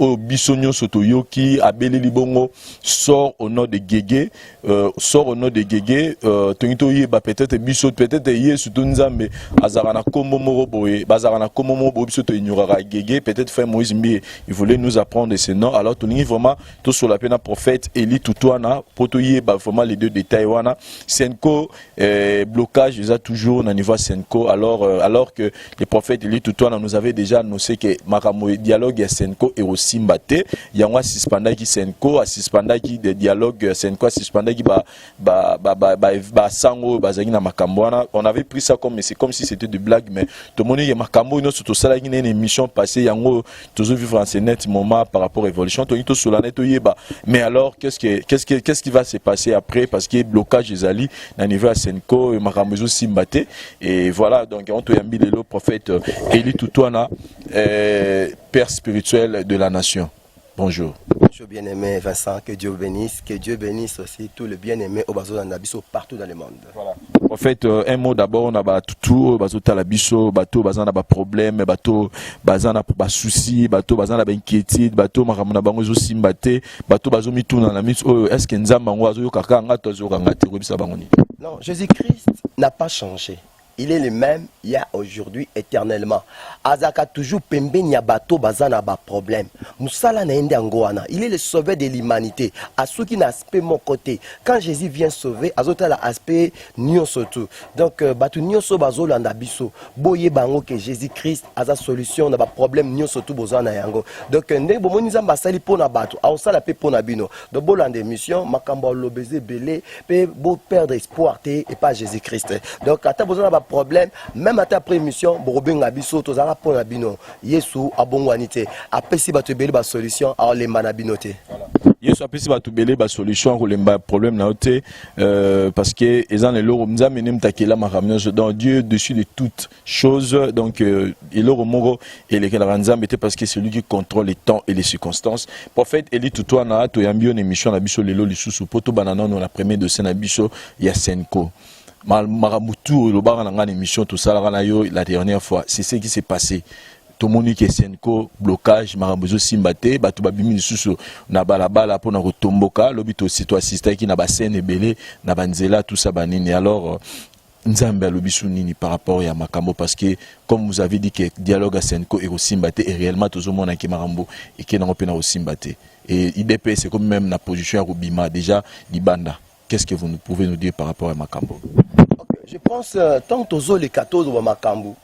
au Bissonio Sotoyoki, à Belelibongo, sort au nom de Gégé, Tonito Yeba, peut-être Bissot, peut-être Yé, Soutounzambe, Azarana Komomo Boé, Bazarana Komomo Bobisoto ignorera Gégé, peut-être fait Moïse Mie, il voulait nous apprendre ces noms. Alors, Tony vraiment, tout sur la peine prophète, Eli Toutouana, Potoye, vraiment les deux détails, Wana, Senko, blocage, ils ont toujours au niveau Senko, alors que les prophètes Eli Toutouana nous avaient déjà annoncé que Maramo dialogue Senko et aussi Mbate, il y a un suspendant qui Senko, suspendant qui des dialogues Senko, suspendant qui Sango, Bazagina Makamboana. On avait pris ça comme, mais c'est comme si c'était de blague, mais tout le monde y a Makambo, nous surtout ça, il y a une émission passée, Yango, toujours vivre en ce net moment par rapport à l'évolution, mais alors, qu'est-ce qui va se passer après, parce qu'il y a blocage des alliés, dans le niveau à Senko, Makamozo Simbate, et voilà, donc on te yambi le prophète Eli Toutouana, père spirituel de la nation. Bonjour. Bonjour bien-aimé Vincent, que Dieu bénisse aussi tous les bien-aimés au Bazo Nabiso partout dans le monde. Voilà. En fait, un mot d'abord, on a tout, Bazo Talabiso, Bato, Bazan a problème, Bato, Bazan a souci, Bato, Bazan a inquiétude, Bato, Maramona Bangozo Simbate, Bato, Bazo Mitou dans la mise, est-ce qu'il y a un kaka, non, Jésus-Christ n'a pas changé. Il est le même, il y a aujourd'hui éternellement. Azaka toujours pembe bateau bazana ba problème. Musala na ende angoana. Il est le sauveur de l'humanité. À ceux qui n'aspect mon côté. Quand Jésus vient sauver, azota la aspect nyon surtout. Donc batu nyon so bazo landa biso. Boye bango que Jésus-Christ a sa solution na ba problème nyon surtout bozana yango. Donc ndé bomoniza basali pona batu. A osala pe pona bino. Donc bolande mission makamba lobeze belé pe bo perdre espoir et pas Jésus-Christ. Donc ata bozana ba problème, même à ta prémission, Borobinga Biso, Tozara Ponabino, Yesu, Abongwanite, Apesi Batubele, ba solution, à les manabinote. Yesu Apesi Batubele, ba solution, pour les problèmes, parce que, ils ont les lots, nous amenons Takela Maramio, dans Dieu, dessus de toutes choses, donc, il est Moro et les Kalaranzam, parce que c'est lui qui contrôle les temps et les circonstances. Prophète Eli Toutouana, Toyambio, une émission, la Biso, les lots, les sous, Poto Banana, on a premier de Senabiso, Yasenko. Maramutu, le bar en émission, tout ça, la dernière fois, c'est ce qui s'est passé. Tout le monde qui est Senko, blocage, Maramuzo Simbate, Batubabimi Susu, Nabalabala, pour nous retomboka, l'obito aussi, toi, assisté qui n'a pas scène belé, Nabanzela, tout ça, banini. Alors, Nzambe l'obisu nini par rapport à Makambo, parce que, comme vous avez dit que dialogue à Senko et au Simbate, et réellement, tout le monde qui Marambo, et qui n'a pas au Simbate. Et IDP, c'est comme même la position à Rubima, déjà, Libanda. Qu'est-ce que vous pouvez nous dire par rapport à Makambo? Je pense, tant que tu as les 14 de Makambo,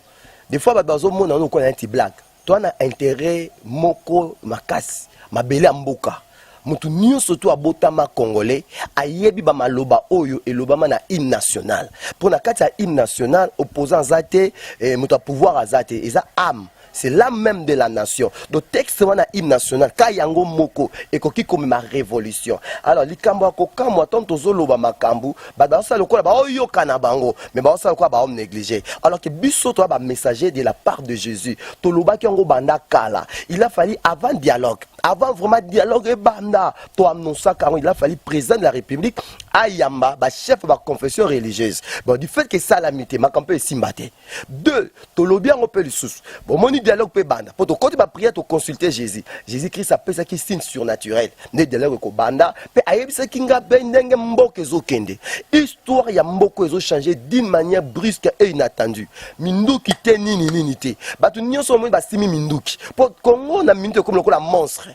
des fois, tu as un petit blague. Tu as intérêt, moko, makas, ma belle amboka. Mutu nyo surtout à Botama congolais, a yebi ba maloba oyo et lobama na hymne national. Pour na kati ya hymne national, opposant zate, mutu a pouvoir a zate, et ça âme. C'est l'âme même de la nation. Le texte wana hymne national, Kayango Moko, et koki comme ma révolution. Alors, likambo ko kamwa tant tozolo ba makambu, ba sa lokola ba oyo kana bango, mais ba sa lokola ba homme négligé. Alors que biso to ba messager de la part de Jésus. Toloba ki ngo banda kala. Il a fallu avant dialogue, avant vraiment dialogue et banda, to annoncer quand il a fallu président de la République Ayamba, ba chef de la confession religieuse. Bon, du fait que ça la mité, ma campagne est simbate. Deux, tolobi on peut le sous. Bon, mon dialogue peut banda. Pour quand tu vas prier, tu consulter Jésus. Jésus-Christ appelle ça qui signe surnaturel. Ne dialogue ko banda. Pe ayebi ça qui nga bendenge mboko ezo kende. Histoire ya mboko ezo changer d'une manière brusque et inattendue. Minduki te nini nini te. Ba tu nyonso mo ba simi minduki. Pour Congo na minduki comme le monstre.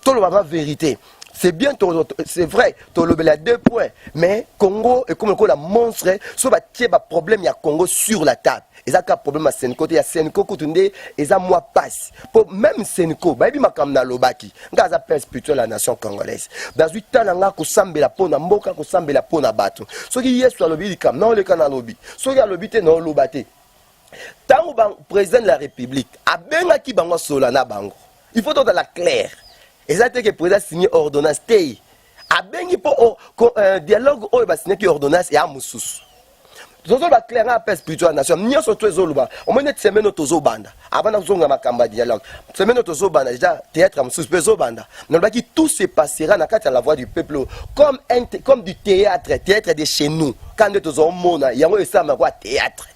Tout le la vérité. C'est bien, c'est vrai, tu as 2 points. Mais Congo est comme la monstre, soit il y a un problème, il y a Congo sur la table. Et ça, il y a un problème à Senko, il y a Senko, et ça, moi, passe. Même Senko, il y a un lobaki, il y a un spirituel la nation congolaise. Dans 8 ans, il y a un sambe la pona mboka, un sambe la pona bato. Ce qui est sur le lobby, non, le canal lobby. Ce qui est lobby, non, lobate. Tant que le président de la République a bien acquis bango solana bango, il faut être la claire. Et ça, c'est que le président signé ordonnance. A bengi pour un dialogue où il va signer ordonnance et à Moussous. Nous avons clairement appel spirituel nation. Nous sommes tous les jours. On m'a dit que c'est notre banda. Avant de faire un dialogue, c'est notre banda. Déjà, théâtre à Moussous, banda. Nous avons dit que tout se passera dans la voix du peuple. Comme du théâtre de chez nous. Quand nous avons un monde, il y a un théâtre.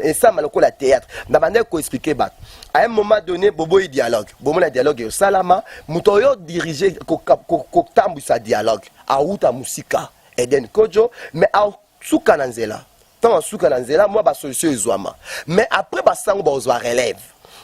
Et ça, malheureusement, la théâtre. Dans la manière qu'on explique, à un moment donné, Bobo y dialogue. Bobo y dialogue au Salama, Moutoyo dirigé Kotambu sa dialogue. À Outa Musika, Eden Kojo, mais à Soukananzela. Tant à Soukananzela, moi, je solution Zouama. Mais après, Bassango, Bozwa relève.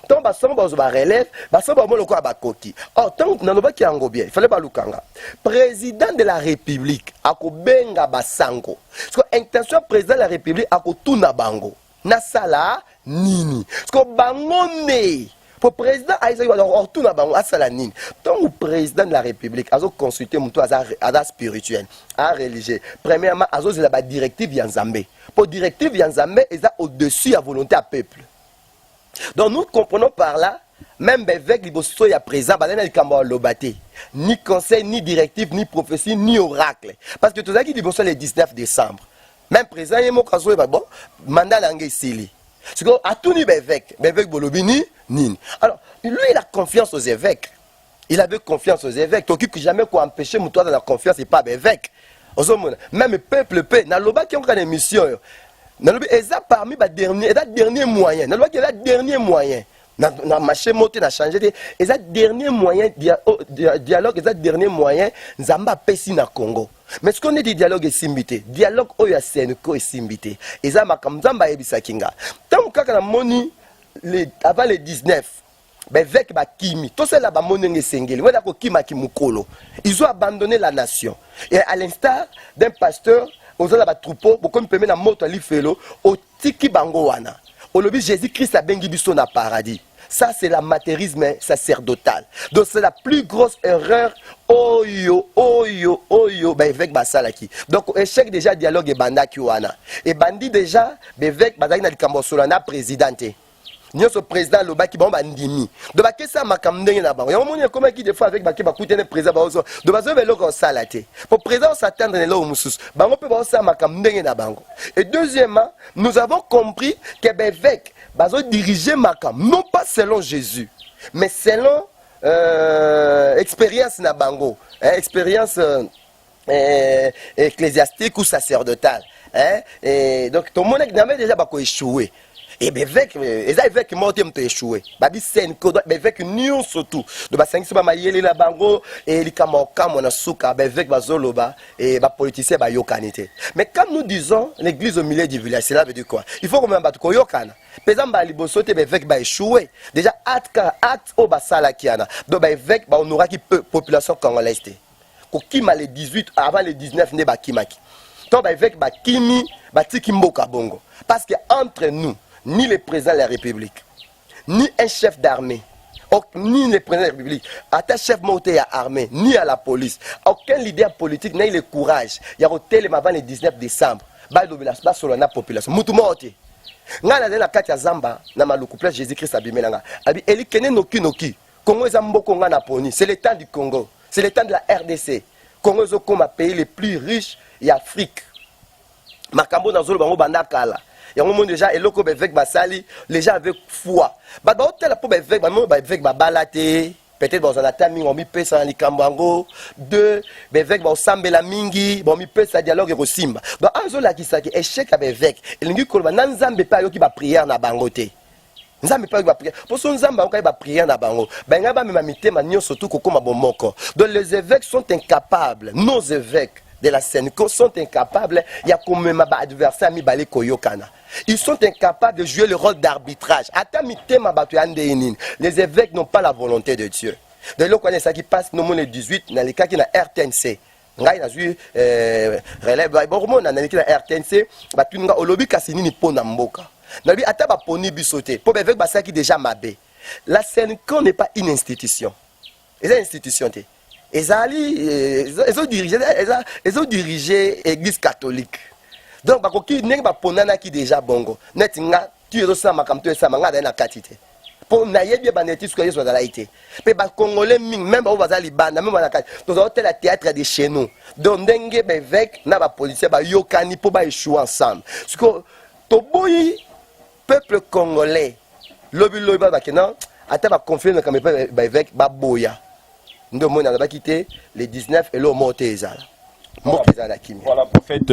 Tant Bassango, Bozwa relève, Bassango, Bozwa Loko Abakoti. Or, tant que Nanoba qui en bien, il fallait pas Lukanga. Président de la République, Ako Benga Bassango. Parce que intention président de la République, Ako Tuna Bango. Nasala nini parce que bangonné pour président Aïssa alors tout na bango asala nini tant le président de la République a consulté mon toi à spirituel à religieux premièrement a la directive Yanzambe pour directive Yanzambe est au-dessus à volonté à peuple donc nous comprenons par là même avec liboso ya présent bazana likambo lobate ni conseil ni directive ni prophétie ni oracle parce que tout ça qui liboso le 19 décembre. Même président, il y a bon mandat langé sili. C'est que à tout ni évêque Bolobini nin. Alors lui il a confiance aux évêques. Il avait confiance aux évêques. Donc que jamais quoi empêcher toi dans la confiance et pas évêque. Même peuple paix na loba qui ont une émission. Na loba eza parmi les derniers moyens. Na loba qui est le dernier moyen. Na marché monté na changer et ça dernier moyen dialogue et ça dernier moyen Nzamba pesi na Congo. Mais ce qu'on est des dialogues est simbité. Dialogue oya senko est simbité. Et ça makamzamba ebisa kinga. Tant que na moni avant les 19 ben avec ba kimi tout ça là ba moni ngesengeli. Wala ko kima kimukolo. Ils ont abandonné la nation. Et à l'instar d'un pasteur aux autres ba troupeau beaucoup me permet na moto ali felo au tiki bango wana. Au lobby Jésus-Christ a bengi biso na paradis. Ça, c'est l'amateurisme sacerdotal. Donc, c'est la plus grosse erreur. Oyo, ben, avec Basalaki. Donc, échec déjà dialogue et banda kiwana. Et bandi déjà, ben, avec Bazaki na Likambosolana présidente. Nous sommes président le baki bon bandimi. Donc, qu'est-ce que ça m'a camé na bango. Il y a un moment comment qui des fois avec baki bakouté le président baozo. Donc, bazo velo ko salaté. Pour président s'attendre ne lo musus. Bango peut ba ça m'a camé na bango. Et deuxièmement, nous avons compris que ben avec bazo diriger makam non pas selon Jésus, mais selon expérience na bango, expérience ecclésiastique ou sacerdotale. Et donc tout le monde n'a déjà pas échoué. Et bien avec les morts qui échoué. Babi sen ko avec union surtout. De ba 5 ba mayele la bango et li kamoka mona suka avec bazoloba et ba politicien ba yokanité. Mais quand nous disons l'église au milieu du village, cela veut dire quoi? Il faut qu'on mette ko yokana. Pesant ba liboso te avec ba échoué. Déjà acte au basala kiana. Donc ba avec ba on aura qui population congolaise. Ko kima les 18 avant les 19 ne ba kimaki. Donc ba avec ba kimi ba tiki mboka bongo. Parce que entre nous ni le président de la République, ni un chef d'armée, ni le président de la République, à ta chef monté à l'armée, ni à la police, aucun leader politique n'a eu le courage. Il y a un télé avant le 19 décembre, il sur la population. Moutoumoti. Nga na kati ya Zamba, na maluku Jésus-Christ abimelanga. Abi eli kene noki noki. Congo ezamboko nga na poni. C'est le temps du Congo. C'est le temps de la RDC. Congo est comme un pays le plus riche d'Afrique. Makambo na zolo bango bandakala. Il y a un moment déjà, et l'autre avec Basali, les gens avec foi. Bah, hôtel pour avec Balate, peut-être dans un atami, on m'y paie ça en Likambango. Deux, avec Sambela Mingi, on m'y paie ça dialogue et Simba. Bah, un jour là qui s'est échec avec, et l'ingui kolba, n'anzambe pas yo qui va prier na bangote. N'anzambe pas yo qui va prier. Pour son zamba, on va prier na bango. Ben, n'a pas même mité, ma surtout kokoma bomoko. Donc, les évêques sont incapables, nos évêques de la Sénéco sont incapables, il y a comme même adversaire mi balé koyokana. Ils sont incapables de jouer le rôle d'arbitrage. Les évêques n'ont pas la volonté de Dieu. De l'autre côté, ça qui passe, nous, le 18, dans les cas qui na RTNC. Ngai na zui relève bon na niki na RTNC ba tunga olobi kasini ni pona mboka. Na bi ata ba poni bisoté. Pour évêque ba ça qui déjà mabé. La Sénéco n'est pas une institution. C'est une institution té. Ils ont dirigé l'église catholique. Donc, il y a des qui déjà bongo. Net nga tu es aussi ma camto ça manga na katité. Pour naïe bien banetis que ils sont dans l'haïti. Mais ba congolais même au bazali banda même na kat. Nous avons tel théâtre de chez nous. Donc dengue avec na ba policier ba yokani pour ba échouer ensemble. Parce que to boyi peuple congolais lobi ba kenan ata ba conflit na kamé ba avec ba boya. Nous avons quitté les 19 et l'eau monté. Voilà, prophète,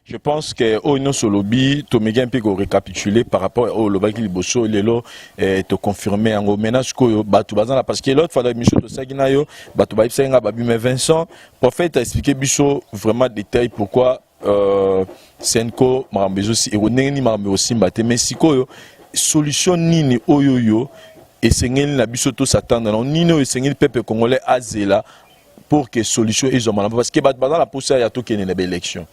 Je pense que au non solo lobby to mega un peu récapituler par rapport au lobaki liboso lelo te confirmer en ménage ko batu bazana parce que l'autre fois la mission to sagina yo batu ba ibsenga babi mais Vincent prophète a expliqué biso vraiment détail pourquoi Senko marambezo si et ni marambezo si mbate mais sikoyo solution nini oyoyo et sengeli na biso to s'attendre non nino et sengeli peuple congolais azela pour que solution ils ont parce que batu bazana pour ça ya to kene na élection.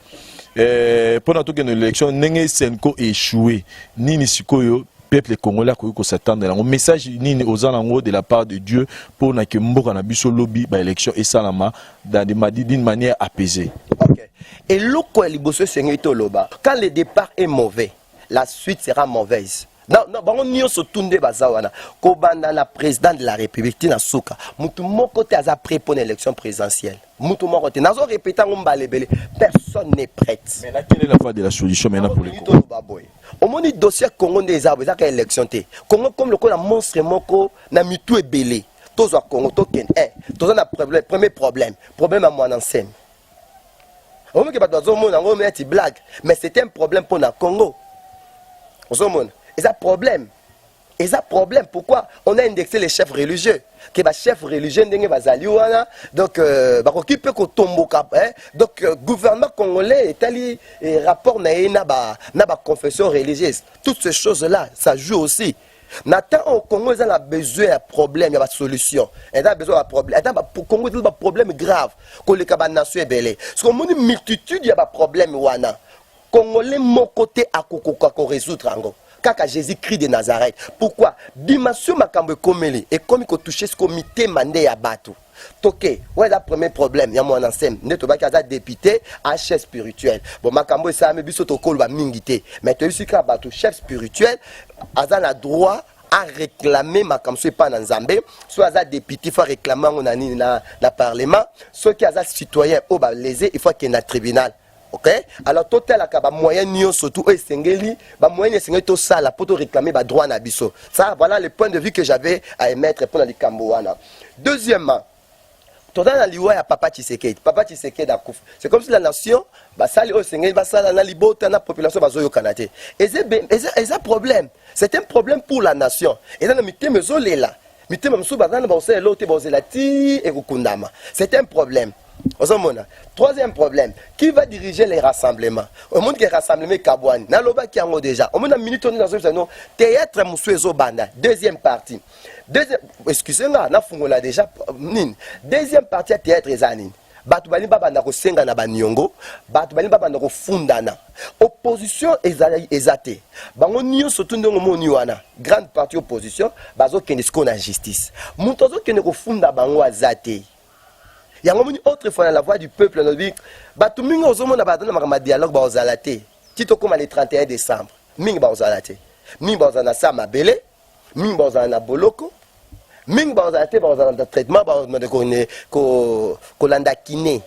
Pendant toute une élection, n'engé Senko échoué. Nini sikoyo peuple congolais ko s'attendre. Un message nini aux alentours de la part de Dieu pour que mboka na biso lobby ba élection et salama d'une manière apaisée. OK. Et loko liboso sengito loba. Quand le départ est mauvais, la suite sera mauvaise. Non, bango nyonso tunde bazawana. Kobanda na président de la République tina suka. Mutu moko te aza prêt pour l'élection présidentielle. Mutu moko te nazo répéter ngomba lebele. Personne n'est prêt. Mais là quelle est la voie de la solution maintenant pour le Congo? Au moni dossier Congo des arbres, ça élection te. Congo comme le la monstre moko na mitu ebele. Tozo Congo to ken tozo na problème, problème à moi ensem. Au moni que ba dozo mona ngo meti blague, mais c'était un problème pour na Congo. Ozo mona et ça problème. Et ça problème. Pourquoi on a indexé les chefs religieux? Que les chefs religieux n'engagent pas zaliwana. Donc, qui peut qu'on tombe donc, gouvernement congolais est allé rapport na ba confession religieuse. Toutes ces choses-là, ça joue aussi. Nathan au Congo, ils ont besoin d'un problème, il y a une solution. Ils ont besoin d'un problème. Pour Congo, il y a un problème grave. Que les nation est belé. Parce qu'on a une multitude, il y a un problème. Congolais, mon côté, à résoudre. Kaka Jésus-Christ de Nazareth. Pourquoi? Dimension makambo komeli et comme il touché ce comité mandé ya batu. Toké, ouais le premier problème, ya mon ensem, ne to ba kaza député à chef spirituel. Bon makambo ça me biso to kolba mingité. Mais to ici ka batu chef spirituel aza na droit à réclamer makambo c'est pas dans Nzambe, soit aza député faut réclamer on ani na parlement, ceux qui aza citoyen au ba lésé, il faut qu'il y ait un tribunal. Ok? Alors, total, il y a moyen de surtout, moyen de ça, la pour réclamer le droit à biso. Ça, voilà le point de vue que j'avais à émettre pour les Cambouana. Deuxièmement, tout dans la loi, il y a Papa Tshisekedi. Papa Tshisekedi a couf. C'est comme si la nation, ça, la liberté, la population, va au Canada. Et c'est un problème. C'est un problème pour la nation. Et dans le mythe, mais là. C'est un problème. Troisième problème, qui va diriger les rassemblements? Au monde qui est rassemblement Kabouani, Naloba qui en déjà. Au monde a minute dans ce théâtre Moussouezo Banda. Deuxième partie. Excusez-moi, na fungola déjà. Deuxième partie à théâtre Zanin. Batu bali baba na ko senga na baniongo, batu bali baba na ko fundana. Opposition ezate. Bango nyo surtout ndongo moni wana. Grande partie opposition, bazo kendisko na justice. Mutozo kene ko funda bango azate. Il y a une autre fois la voix du peuple, on dit batu mingi ozomona badana makama dialogue ba ozalate. Tito comme le 31 décembre. Mingi ba ozalate. Mingi ba ozana sama bele, mingi ba ozana boloko. Mingi ba ozalate ba ozana traitement ba ozana ko landa kiné.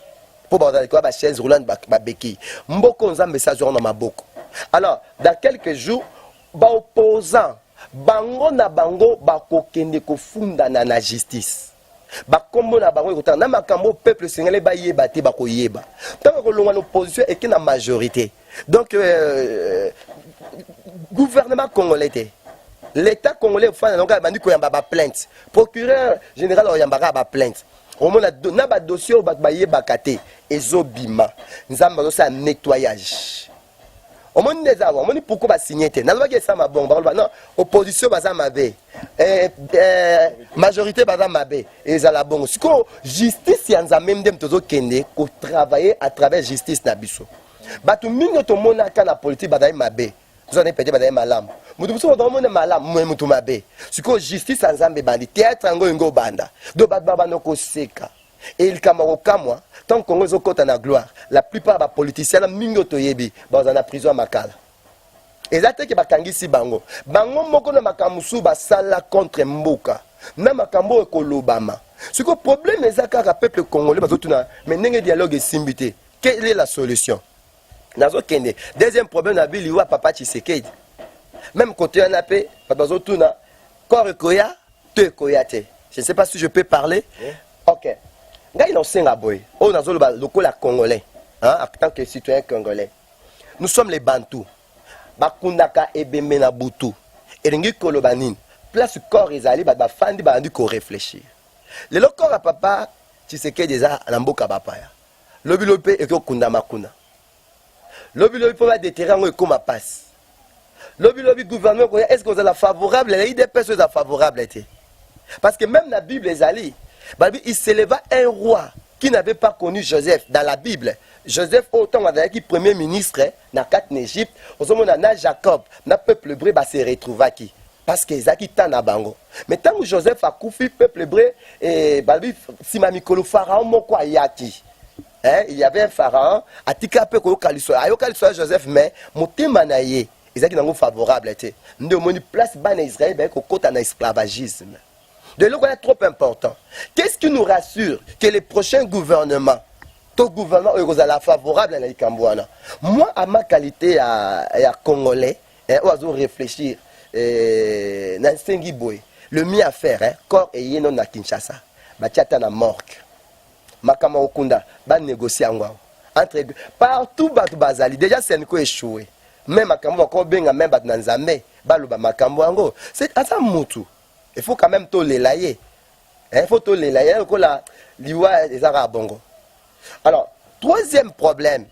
Pour ba ozana ko ba chaise roulante ba beki. Mboko nzambe sa jour na maboko. Alors, dans quelques jours, ba opposant bango na bango ba kokende ko funda na justice. Bakombo na bango ekotana na makambo peuple sénégalais ba yeba te ba koyeba tant que l'opposition est na majorité donc gouvernement congolais l'état congolais fa na bandi ko yamba ba plainte procureur général oyamba ba plainte au moins na ba dossier ba yeba kate ezobima nzamba zo sa nettoyage. Au monde des avons, on dit pourquoi va signer. N'a pas ça ma bon, non, opposition baza mabe, majorité baza mabe, et ça la bon. Si quoi justice yanza même dem tozo kende, ko travailler à travers justice na biso. Batu mingo to mona ka na politique baza mabe. Vous en avez peut-être baza malam. Mutu biso do mona malam, mutu mabe. Si quoi justice yanzambe bandi, théâtre ngo banda. Do bat baba no ko seka. Et il kamaro kamwa. Tant qu'on est au côté de la gloire, la plupart des politiciens, mingo toyebi, dans la prison à Makala. Et ça, c'est que bakangisi bango. Bango moko na makamusu basala contre Mboka. Na makambo ekolobama. Ce que le problème est que le peuple congolais, mais n'engagez dialogue et simbité. Quelle est la solution? Nazo kende. Deuxième problème, na bili wa Papa Tshisekedi. Même côté on a paix, bazo tuna corps koya, te koyate. Je ne sais pas si je peux parler. OK. Ngai no senga boy. On a zolo lokola congolais, hein, en tant que citoyen congolais. nous sommes les Bantous. Bakundaka ebembe na butu. Elingi koloba nini? Place corps ezali ba fandi ba andi ko réfléchir. Le corps à papa Tshisekedi eza na mboka bapaya. Lobi lobi pe ekokunda makuna. Lobi lobi po ba déterrer ngo ekoma passe. Lobi lobi gouvernement est-ce que vous êtes favorable? Les IDP sont favorables. Parce que même dans la Bible ezali, il s'éleva un roi qui n'avait pas connu Joseph dans la Bible. Joseph, autant qui premier ministre, dans 4 Égypte, on Jacob, na peuple hébreu se retrouva qui. Parce que Zaki tan na bango. Mais tant que Joseph a koufi peuple hébreu et balbi simamikolo pharaon moko ayaki. Il y avait un pharaon, atika pe ko kaliso. Ayo kaliso Joseph mais motema na ye, ezaki nango favorable té. Ndo moni place ban Israël ba ko kota na esclavagisme. De l'eau est trop important. Qu'est-ce qui nous rassure que les prochains gouvernements, tout gouvernement est favorable à la Cambouana? Moi, à ma qualité à Congolais, on réfléchir, le mieux à faire, corps et yénon à Kinshasa, batiata na morgue, makama okunda, ba négocier entre partout batu bazali. Déjà c'est un coup échoué. Même makambo ko benga même bat nanzame, baluba makambo ango. C'est à ça mutu. Il faut quand même tout les lailler. Il faut tout les lailler. Liwa des Arabes bongo. Alors, troisième problème.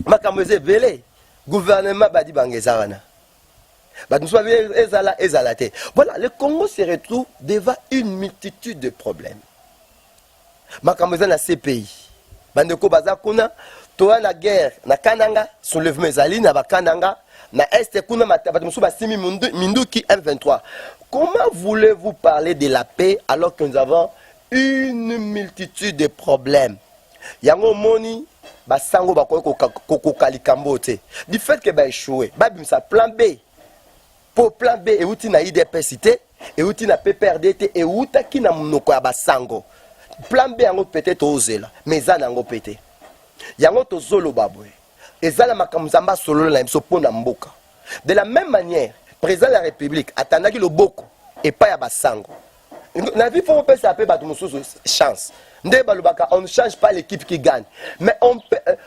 Makamose velé. Gouvernement badi bangezarana. Nous sommes ezalate. Voilà, le Congo se retrouve devant une multitude de problèmes. Makamose na CPI. Bandeko bazakuna. Toa na guerre. Na Kananga. Soulèvement ezali na Kananga. Na Est kuna matabatu simi Minduki M23. Comment voulez-vous parler de la paix alors que nous avons une multitude de problèmes? Yango moni basango bakoki kokokali kambote. Du fait que ba échoué, ba bimsa plan B. Pour plan B et outi na IDP cité et outi na PPRD et outa ki na munoko ya basango. Plan B yango peut-être ozela, mais za nango pété. Yango to zolo babwe. Ezala makamzamba solo na mso pona mboka. De la même manière, président de la République attendait le boko et pas à Bassango. La vie faut pas s'appeler chance. On ne change pas l'équipe qui gagne, mais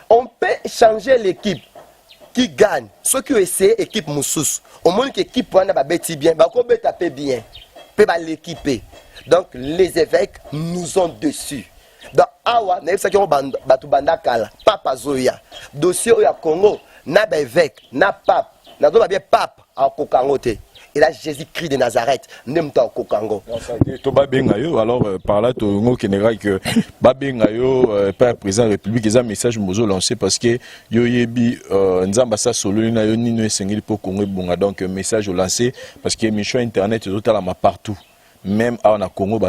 on peut changer l'équipe qui gagne. Ceux qui essaient l'équipe Moussous, au moins que l'équipe va bêtir bien, va taper bien, peut l'équiper. Donc les évêques nous ont dessus. Dans Awa, nous avons batu bandakala, Papa Zoya, dossier au Congo, na évêque, na pape. Nous avons bien pape à Kokangote. Et là, Jésus-Christ de Nazareth, n'aime pas Kokango. Alors, par là, tu as que Babengayo, Père président de la République, ils ont un message mozo lancé parce que Yoyebi, Nzambassa Solo, Nino Sengil pour Congo Bunga. Donc, un message lancé parce que mission Internet est totalement partout. Même à la Congo,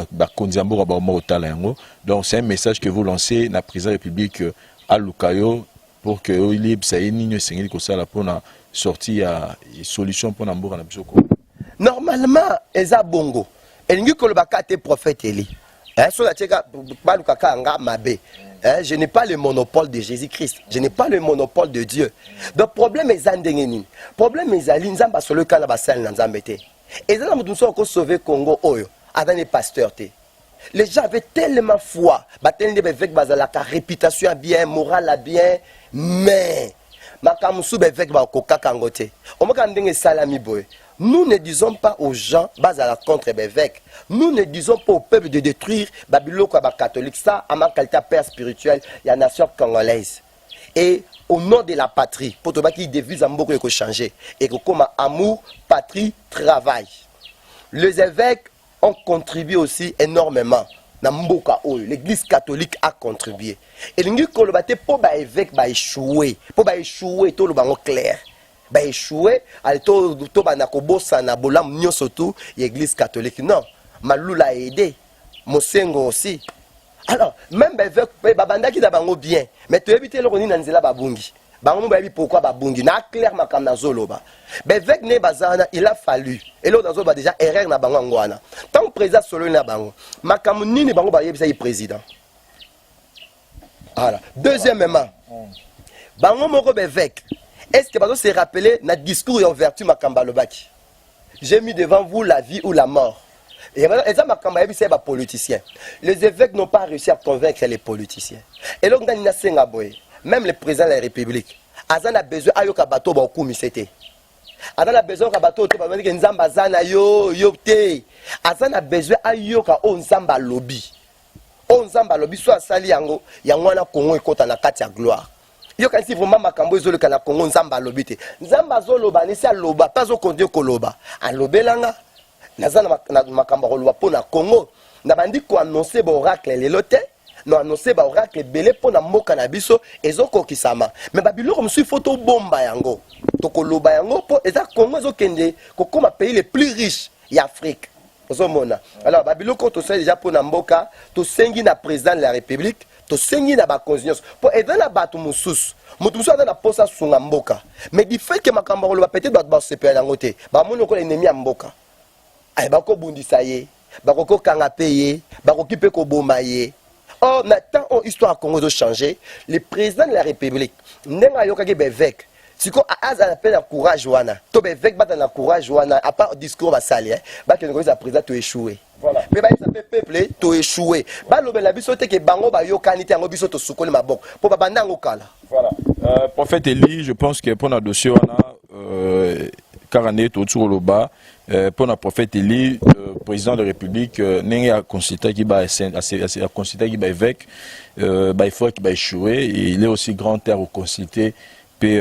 donc, c'est un message que vous lancez dans la président de la République à Lukayo pour que Nino Sengil pour sorti à solution pour Nambour. Normalement, Eza Bongo. Et nous avons prophète Eli. Je n'ai pas le monopole de Jésus-Christ. Je n'ai pas le monopole de Dieu. Le problème est Zandengeni. Le problème est Zalinzamba sur le canal Bassal Nanzambete. Et là, nous avons sauvé Congo Oyo avec les pasteurs. Les gens avaient tellement foi. Avec la réputation bien, morale bien, mais. Nous ne disons pas aux gens basala contre l'évêque. Nous ne disons pas au peuple de détruire Babylone comme catholique. Ça, à ma qualité père spirituel, il y a la nation congolaise. Et au nom de la patrie, pour que les devises en beaucoup changer. Et que comme amour, patrie, travail. Les évêques ont contribué aussi énormément. L'église catholique a contribué. Et l'Église colobate pour l'évêque échouer. Pour échouer, tout le monde clair. Échouer, tout le monde surtout l'église catholique. Non, Maloula a aidé. Mosengo aussi. Alors, même l'évêque, qui est bien. Mais tu évites le roni nanzela babungi. Pourquoi babungi? Na clair makam na zoloba. L'évêque ne bazana, il a fallu. Et l'autre zoloba déjà erreur na bango ngwana. Tant que président solo na bango, makam nini bango ba yebisa yi président. Voilà. Deuxièmement, bango moko l'évêque. Est-ce que vous se rappelez notre discours et en vertu makamba lobaki? J'ai mis devant vous la vie ou la mort. Et c'est les politiciens. Les évêques n'ont pas réussi à convaincre les politiciens. Et donc, même le président de la République, azana besoin ayoka bato ba okumisete azana besoin ka bato te ba que nzamba zana yo te azana besoin ayoka o nzamba lobi so asali yango wana Congo ekota na kati ya gloire yo kanisi vraiment makambo ezoleka na Congo nzamba lobi te nzamba zoloba nisi aloba pas zo kondio koloba alobelanga nazana makambo koloba pona Congo na bandi ko annoncer ba oracle lelo te no annoncer ba oracle belé pona mboka na biso ezokokisama mais babiloko musu photo bomba yango to koloba yango po eza Congo ezokende kokoma pays les plus riches ya Afrique ozomona alors babiloko to sait déjà pona mboka to sengi na président de la République to sengi na ba conscience po eza na bato mususu mutu musu na posa sunga mboka mais du fait que makambo koloba peut-être bato ba sepela yango te ba moni ko ennemi ya mboka ay bako bundisa ye bako kanga peye bako kipe ko bomba ye. Oh, maintenant, histoire à Congo de changer. Le président de la République, n'enga yokaki bevek. Si ko aza appelle la courage wana. To bevek bata na courage wana. À part discours ba sali, ba que le président to échoué. Voilà. Mais ba ça fait peuple to échoué. Ba lo la biso te ke bango ba yokani te ngo biso to sukoli maboko. Po ba bandango kala. Voilà. Prophète Eli, je pense que pour notre dossier wana Karané autour le bas pour notre prophète Eli président de la République n'a considéré qu'il va considéré qu'il va évêque il faut qu'il va échouer et il est aussi grand terre au consulter puis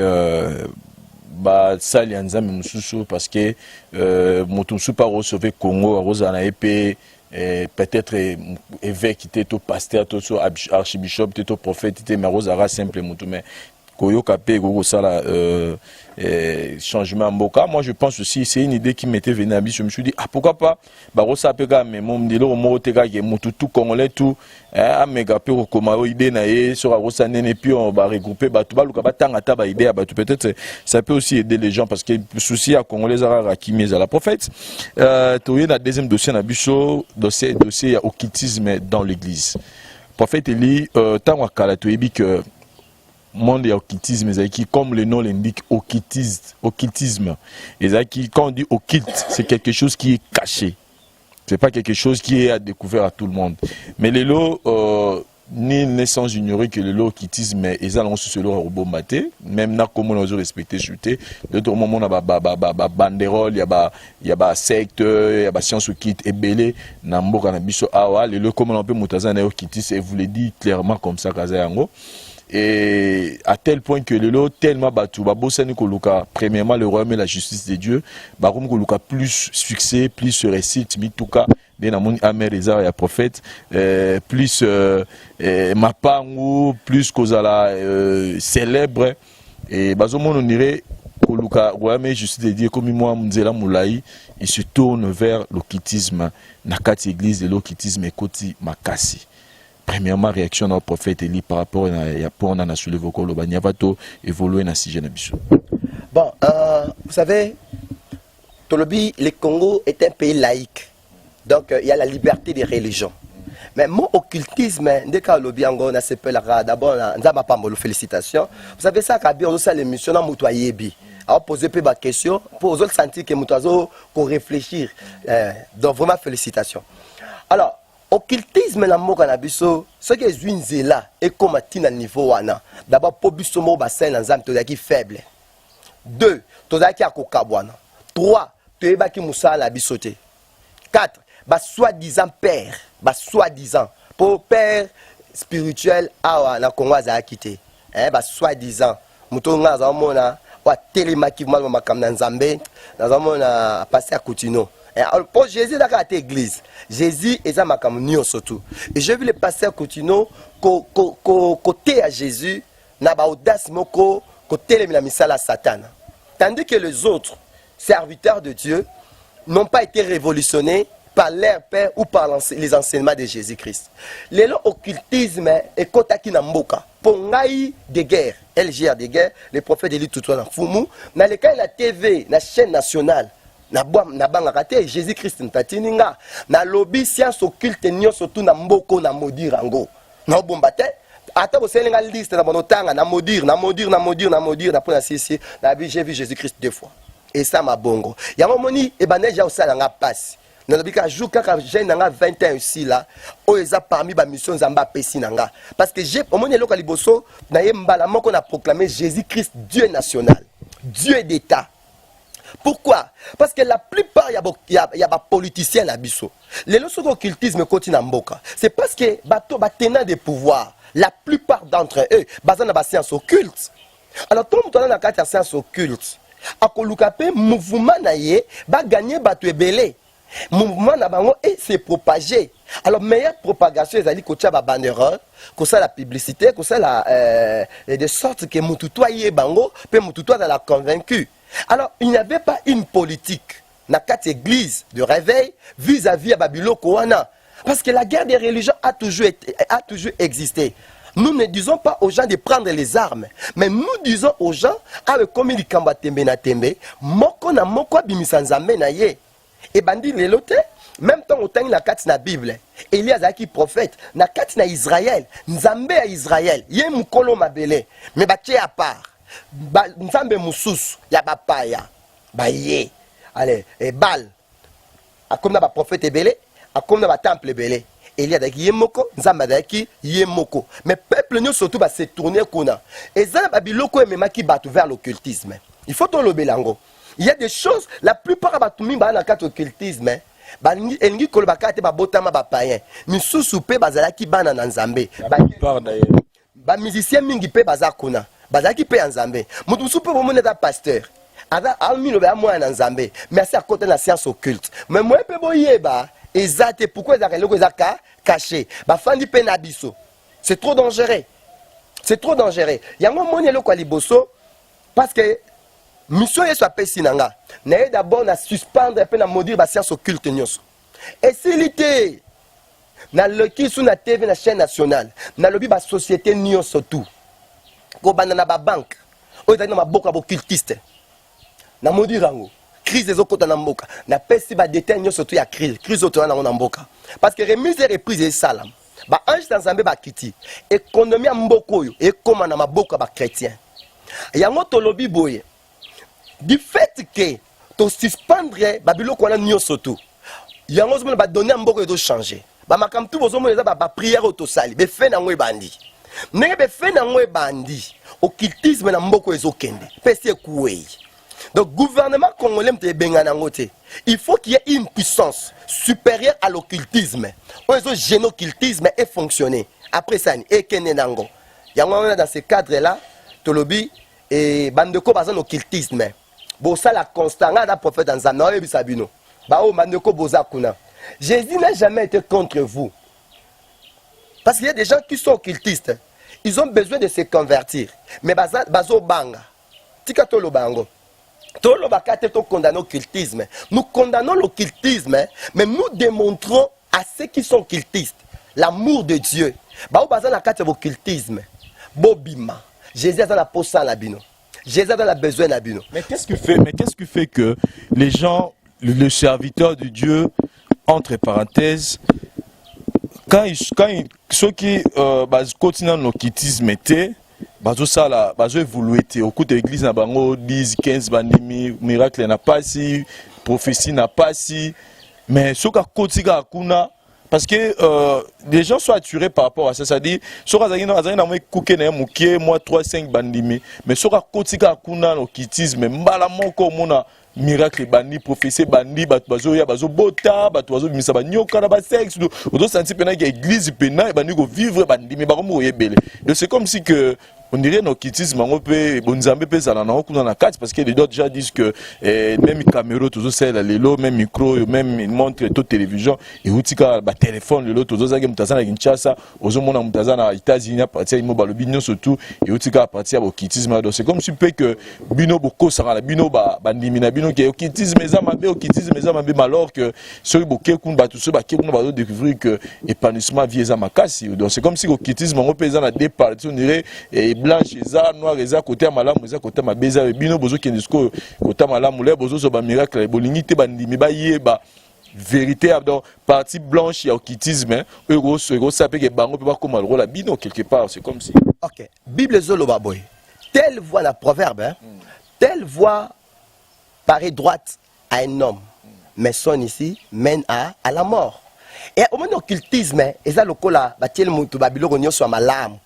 bah ça il y a un mususu parce que mutusu pas recevoir Congo rosana épée peut-être évêque qui était au pasteur tout archibishop tout au prophète était mais rosara simple mutu mais koyoka pe goko sala changement mboka. Moi je pense aussi c'est une idée qui m'était venue à biso. Je me suis dit ah pourquoi pas ba rosa pe ga mais mon ndilo mo teka ke mutu tout congolais tout a mega pe ko ma idée na ye sur rosa nene puis on va regrouper ba tout ba luka ba tanga ta ba idée ba tout peut-être ça peut aussi aider les gens parce que le souci à congolais à rakimi à la prophète to y a deuxième dossier na biso dossier il y a occultisme dans l'église. Prophète Eli tant kala to yebi que monde et occultisme, comme le nom l'indique, occultisme. Quand on dit occulte, c'est quelque chose qui est caché. C'est pas quelque chose qui est à découvert à tout le monde. Mais les lots, ni naissance ignorer que le lot occultisme, ils allons se le rebombater. Même là, comme on a respecté, chuter. D'autres moments, on a banderole, il y a secte, il y a science occulte, et belé, nambo, cannabis, awa, les lots, comme on peut moutazan, occultisme, et vous le dit clairement comme ça, Kazayango. Et à tel point que le lot tellement battu premièrement le royaume et la justice de Dieu plus succès plus réussite mituka denamoni amer ezara ya prophète plus mapangu plus kozala célèbre et bazomona on dirait koluka royaume et justice de Dieu comme moi mzela mulai il se tourne vers l'occultisme na kati église de l'occultisme ekoti makasi. Premièrement, réaction au prophète Eli par rapport à pour on a soulevé au le banyavato évoluer dans sujet nabiso. Bon, vous savez, Tolobi, le Congo est un pays laïque, donc il y a la liberté des religions. Mais mon occultisme, dès que Tolobi en Ghana s'appellera d'abord, n'zama pas mon félicitations. Vous savez ça, Kabi, on a l'émission dans Moutouayebi. Alors poser peu de questions pour aux autres sentir que Moutouazo qu'on réfléchir. Donc vraiment félicitations. Alors. Occultisme na mboka na biso ce qui est zwinzela et comme atina niveau wana d'abord po biso mo bassin na nzambe tozaki faible 2 tozaki akokabwana 3 toyebaki musala biso te 4 ba soi-disant père ba soi-disant pour père spirituel awa na Congo azaki te ba soi-disant mutonga za mona wa telemaki mwa makamna nzambe na mona passer à Coutino. Pour Jésus, dans la église, Jésus est à ma communion surtout. Et je vu le pasteur Coutinho côté à Jésus, n'a pas audace côté la missale à Satan. Tandis que les autres serviteurs de Dieu n'ont pas été révolutionnés par leur père ou par les enseignements de Jésus-Christ. Le occultisme est kotaki na mboka. Pour ngai de guerre, LGR de guerre, les prophètes élit tout dans Fumu, dans le cas de la TV, la chaîne nationale. Na banga kate Jésus-Christ ntatininga na lobby science occulte nyo surtout na mboko na modire ango na bombate ata bo selinga liste na bonotanga na modire na pona sisi na j'ai vu Jésus-Christ 2 fois et ça ma bongo ya moni e baneja osala nga passe nalobika jour kaka jeune nanga 21 aussi là o eza parmi ba mission nzamba pesi nanga parce que j'ai au moins eloko liboso na yembala moko na proclamer Jésus-Christ Dieu national, Dieu d'état. Pourquoi? Parce que la plupart y a ba politiciens na biso. Les lorsque occultisme continue en mboka, c'est parce que bato ba tenant des pouvoirs, la plupart d'entre eux basant na ba science occulte. Alors tout le monde na kati ya science occulte, akoluka pe mouvement na ye ba gagner bato ebele. Mouvement na bango et s'est propagé. Alors meilleure propagation ils allaient kotia ba banderole, ko ça la publicité, ko ça la de sorte que mututoa yé bango, pe mututoa dans la convaincu. Alors il n'y avait pas une politique na quatre églises de réveil vis-à-vis à Babiloko wana parce que la guerre des religions a toujours existé. Nous ne disons pas aux gens de prendre les armes, mais nous disons aux gens avec comme il kamba tembe na tembe, moko na moko bimisa nzambe na ye. Et bandi lelote, même temps autant la carte na Bible, Elias qui prophète, na carte na Israël, nzambe à Israël, yé mukolo mabele, mais baché à part, nzambe musus, ya bapaya, ba yé, allez, et bal, a comme na ba prophète ebele, a comme na ba temple ebele, Elias yé moko, nzambe qui yé moko, mais peuple nous surtout va se tourner kona, et ça babiloko et même qui battu vers l'occultisme, il faut tout le belango. Il y a des choses, la plupart de la carte occultisme, elingi koloba kate ba botama ba païen. Misusu pe bazala ki bana na nzambe. Ba musicien mingi pe bazakuna. Bazaki pe nzambe. Mutu supe bomone da pasteur. Ada almino ba moi na nzambe. Merci à côté la science occulte. Mais moi pe boyeba ezate pourquoi ezaka loko ezaka caché. Ba fandi pe na biso. C'est trop dangereux. C'est trop dangereux. Yango moni loko liboso parce que mission est soit sinanga na d'abord na suspendre un peu na maudire ba science occulte nyonso et s'ilité na loki sous na TV na chaîne nationale na lobi ba société nyonso tout ko banda na ba banque o ezali na maboko ya occultiste na maudire ngo crise ezokota na mboka na pesi ba détail nyonso tout ya crise oto na mboka parce que remise et reprise et salam ba ange nzambe ba kiti économie ya mboko oyo ekoma na maboko ba chrétien yango tolobi boye. Du fait que tu suspendre Babiloko wana nyonso tout. Yango zo ba donner mboko ezo changer. Ba makam tout bozo mona ba prière auto sali, be fe na ngwe bandi. Ndenge be fe na ngwe bandi, occultisme na mboko ezo kende. Pesi kuwei. Donc gouvernement congolais mte benga na ngote. Il faut qu'il y ait une puissance supérieure à l'occultisme. On ezo gêner occultisme et fonctionner. Après ça et kende nango. Yango dans ce cadre là, tolobi et bandeko bazan occultisme. Bosa la constant na prophète dans Zana et Sabino. Bao mandeko boza kuna. Jésus n'a jamais été contre vous. Parce qu'il y a des gens qui sont occultistes. Ils ont besoin de se convertir. Mais bazo banga. Tika tolo bango. Tolo bakate to condamner l'occultisme. Nous condamnons l'occultisme, mais nous démontrons à ceux qui sont occultistes l'amour de Dieu. Bao baza la kate occultisme. Bobima. Jésus a la posa la bino. Jésus a besoin d'abino. Mais qu'est-ce qui fait que les gens, le serviteur de Dieu, entre parenthèses, quand ceux qui continuent dans l'occultisme étaient, ils évolué au cours de l'église, 10, 15 bandimi, miracle n'a pas si, prophétie n'a pas si, mais ceux qui continuent à kuna. Parce que les gens sont attirés par rapport à ça. C'est-à-dire, si vous avez moi 3, 5 bandimi, mais si vous avez un occultisme, miracle bandi, prophétie bandi, bazo bota, bazo misa banyoka na ba sexe, on senti pena que l'église pena et bandi go vivre bandi, mais baromo yebele. Donc c'est comme si que on dirait l'occultisme, on peut bonzambe pe ça na okuna na carte parce que les autres déjà disent que même caméra toujours celle les lots, même micro, même montre toute télévision et utika ba téléphone le lot toujours ça que mutazana na Kinshasa, ozomona mutazana na États-Unis à partir de mobile bino surtout et utika à partir de l'occultisme. Donc c'est comme si peut que bino boko sara bino ba bandimi na bino que occultisme mais alors que ceux boké kun ba tout ceux ba qui kun ba découvrir que épanouissement vie za makasi. Donc c'est comme si l'occultisme on peut na deux parties on dirait blanche eza noir eza côté malamu eza côté mabeza bino bozo kendisko côté malamu le bozo so ba miracle bolingi te bandimi ba yeba vérité donc partie blanche ya occultisme euro sapé que bango peut pas comme le rôle bino quelque part c'est comme si OK Bible zolo baboy telle voix la proverbe telle voix paraît droite à un homme mais son ici mène à la mort. Et au moment de l'occultisme, ils ont le coup là, bâtir le moutou babilo on soit malam.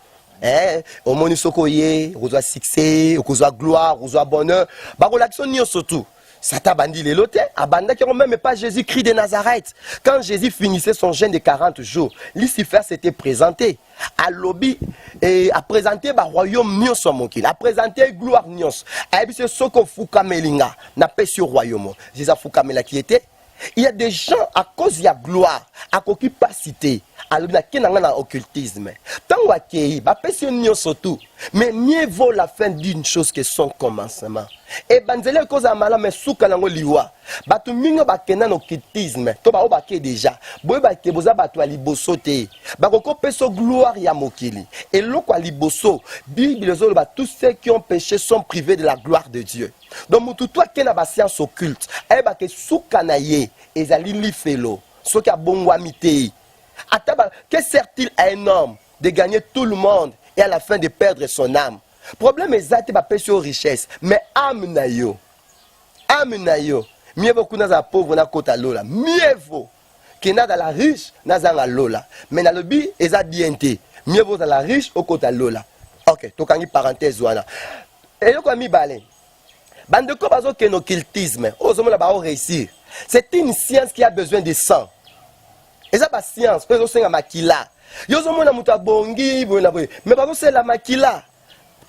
Au moment où sokoye, on doit succès, on doit gloire, on doit bonheur, bah relaxon ni surtout. Satan bandit les lotés, abanda qui ont même pas Jésus-Christ de Nazareth. Quand Jésus finissait son jeûne de 40 jours, Lucifer s'était présenté à lobby et a présenté le royaume nios mokil, a présenté gloire nios. A dit c'est ce qu'on fouka melinga, n'a pas sur royaume. Jésus fouka mela qui était. Il y a des gens à cause de la gloire, à cause de la capacité, à cause de l'occultisme. Tant qu'il y a des surtout, mais mieux vaut la fin d'une chose que son commencement. Et banzele cause à malin mais souka nango liwa. Batu mingo bakena l'occultisme. To ba obake déjà. Boy ba ke boza batu aliboso te. Ba koko peso gloire ya mokili. Et loko aliboso, Bible zo ba tous ceux qui ont péché sont privés de la gloire de Dieu. Donc mutu toi kena ba science occulte. E ba ke souka na ye ezali li felo. Soki abongwami te. Ataba que sert-il à un homme de gagner tout le monde et à la fin de perdre son âme? Problème exact pas péché aux richesses, mais âme na yo. Âme na yo. Mieux vaut que na pauvre na kota lola. Mieux vaut que na dans la riche na zanga lola. Mais na lobi eza bienté. Mieux vaut dans la riche au kota lola. OK, to kangi parenthèse wana. Et yo mi balé. Bande ko bazo ke no occultisme. Ozomo la ba réussir. C'est une science qui a besoin de sang. Et ça pas science, parce que c'est la makila. Yo zomo na muta bongi, mais bazo c'est la makila.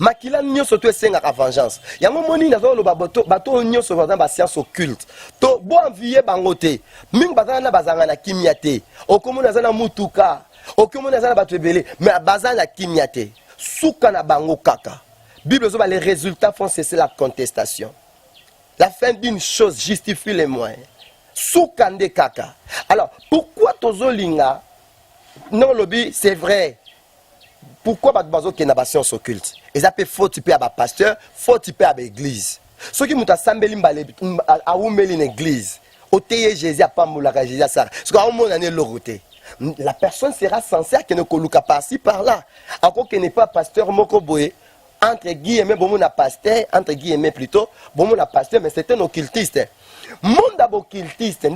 Makila nyo surtout c'est la vengeance. Ya moni na zo lo bato nyo so dans la science occulte. To bo envier bangote. Ming bazana na bazanga na kimiate. Okomo na zana mutuka. Okomo na zana bato ebele, mais bazana na kimiate. Souka na bango kaka. Bible zo les résultats font cesser la contestation. La fin d'une chose justifie les moyens. Soukande kaka. Alors, pourquoi tozolinga? Non, lobby, c'est vrai. Pourquoi bazo qui n'a pas science occulte? Et ça peut faut typer à pasteur, faut typer à l'église. Ceux qui m'ont assemblé à oumeli une église, au teye Jésus à Pamoula Jésus à ça. Parce qu'à un moment donné l'oroté. La personne sera censée à qu'elle ne coluka pas ci par là. Encore qu'elle n'est pas pasteur mokoboé. Entre guillemets, bon mon pasteur, entre guillemets plutôt, bon mon pasteur, mais c'est un occultiste. Monde d'occultiste,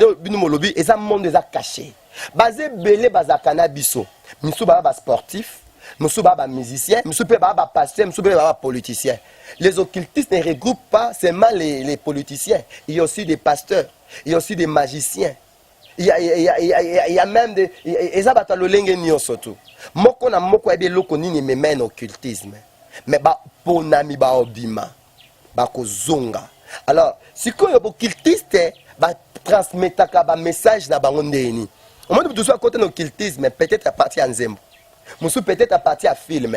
et ça monde déjà caché. Basé belé baza cannabiso. Misu baba sportif, misu baba musicien, misu baba pasteur, misu baba politicien. Les occultistes ne regroupent pas seulement les politiciens. Il y a aussi des pasteurs, il y a aussi des magiciens. Il y a même des et ça bata lolenge nyo surtout. Moko na moko ebe loko nini me mène occultisme. Mais ba ponami ba obima ba kozonga. Alors si ko yo occultiste ba transmetaka ba message na bango ndeni. Au moins tout ça côté occultisme peut-être à partir en zembo. Musu peut-être à partir à film.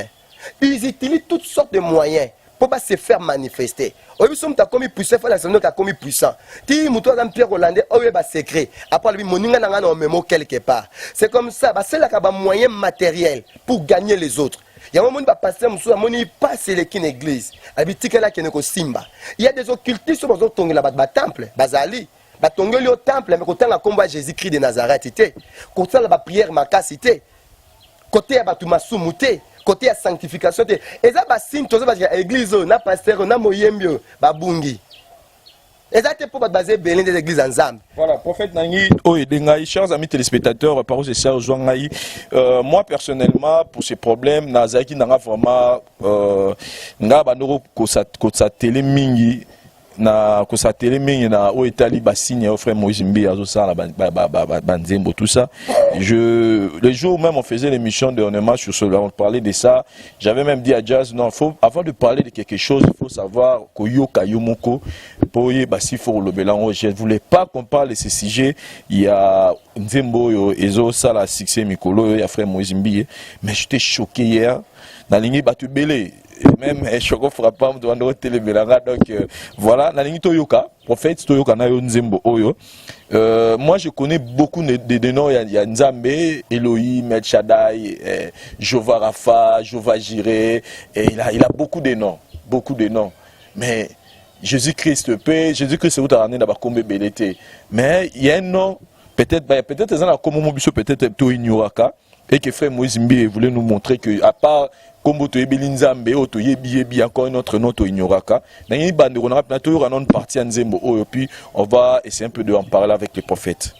Ils utilisent toutes sortes de moyens pour pas se faire manifester. Obi som ta komi puissant fa la semaine ta komi puissant. Ti muto za Pierre Hollandais oyo ba secret. Après lui moninga nanga na memo quelque part. C'est comme ça, ba c'est là ka ba moyen matériel pour gagner les autres. Il y a un moment où pasteur Moussa moni passe l'équipe église. Habitika là qui ne ko simba. Il y a des occultistes qui sont tongela ba temple, bazali. Ba tongeli au temple mais côté la combat Jésus-Christ de Nazareth était. Côté la prière makasité. Côté ba tumasumuté. Côté la sanctification. Et ça ba signe tous ba église na pasteur na moyembio ba bungi. Et ça c'est pour baser belin des églises ensemble. Voilà, prophète Nangi, chers amis téléspectateurs, par où c'est moi personnellement, pour ces problèmes, Nazaki n'a vraiment n'a pas de télé mingi. Na ko satele mingi na o etali basigne au frère Moïse Mbi azo ça la banzembo tout ça. Le jour même on faisait l'émission de Onema sur cela, on parlait de ça. J'avais même dit à Jazz non, avant de parler de quelque chose, il faut savoir koyo kayomoko poye basi for le belango. Je ne voulais pas qu'on parle de ce sujet. Il y a Nzembo yo ezo ça la succès mikolo il y a frère Moïse Mbi, mais j'étais choqué hier na lingi batu belé. Même choco frappant doit nous télémélaga donc voilà la ligne Toyoka prophète Toyoka na yo Nzembo oyo moi je connais beaucoup de noms il y a Nzambe Elohim El Shaddai Jova Rapha Jova Jireh et il a beaucoup de noms mais Jésus-Christ c'est où tu as ramené dans Bakombe Belete mais il y a un nom peut-être ça comme mon biso peut-être to ignoraka Et que frère Moïse Mbi voulait nous montrer que, à part Kombo Toyebeli Nzambe, Toyebi, encore une autre note Ignoraka, il y a une bande, on a toujours une partie en Zembo, et puis on va essayer un peu d'en parler avec les prophètes.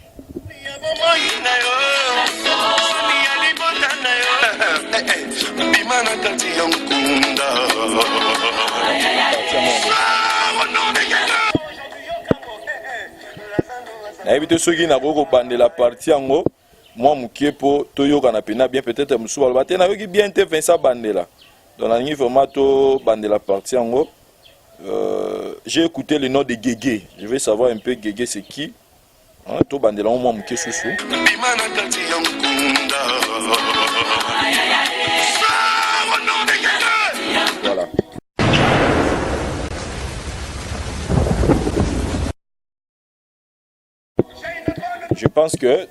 Évitez ceux qui n'ont pas de la partie en haut. Moi, je suis bien peut-être bien fait ça bandela. Dans la nuit, vraiment, bandela partie en haut. J'ai écouté le nom de Guégué. Je vais savoir un peu Guégué c'est qui. Tout bandela, moi, je suis sous. Voilà. Je pense que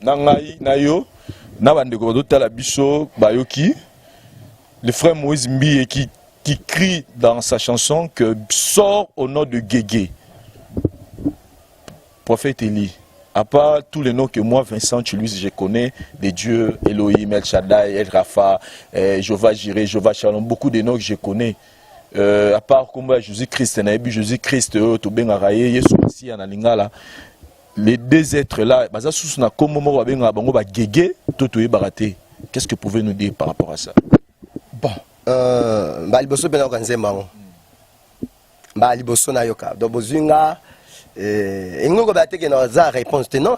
Nangaï, Nayo, Nabandeko Dotala Bisso, Bayoki, le frère Moïse Mbi qui crie dans sa chanson que sort au nom de Guégué. Prophète Élie. À part tous les noms que moi, Vincent Chuluis, je connais, des dieux, Elohim, El Shaddai, El Rafa, Jehovah Jireh, Jehovah Shalom, beaucoup de noms que je connais. À part comme Jésus-Christ, Jésus-Christ, Tobenga Yesu Messi, Analingala. Les deux êtres là, qu'est-ce que vous pouvez nous dire par rapport à ça? Bon, non,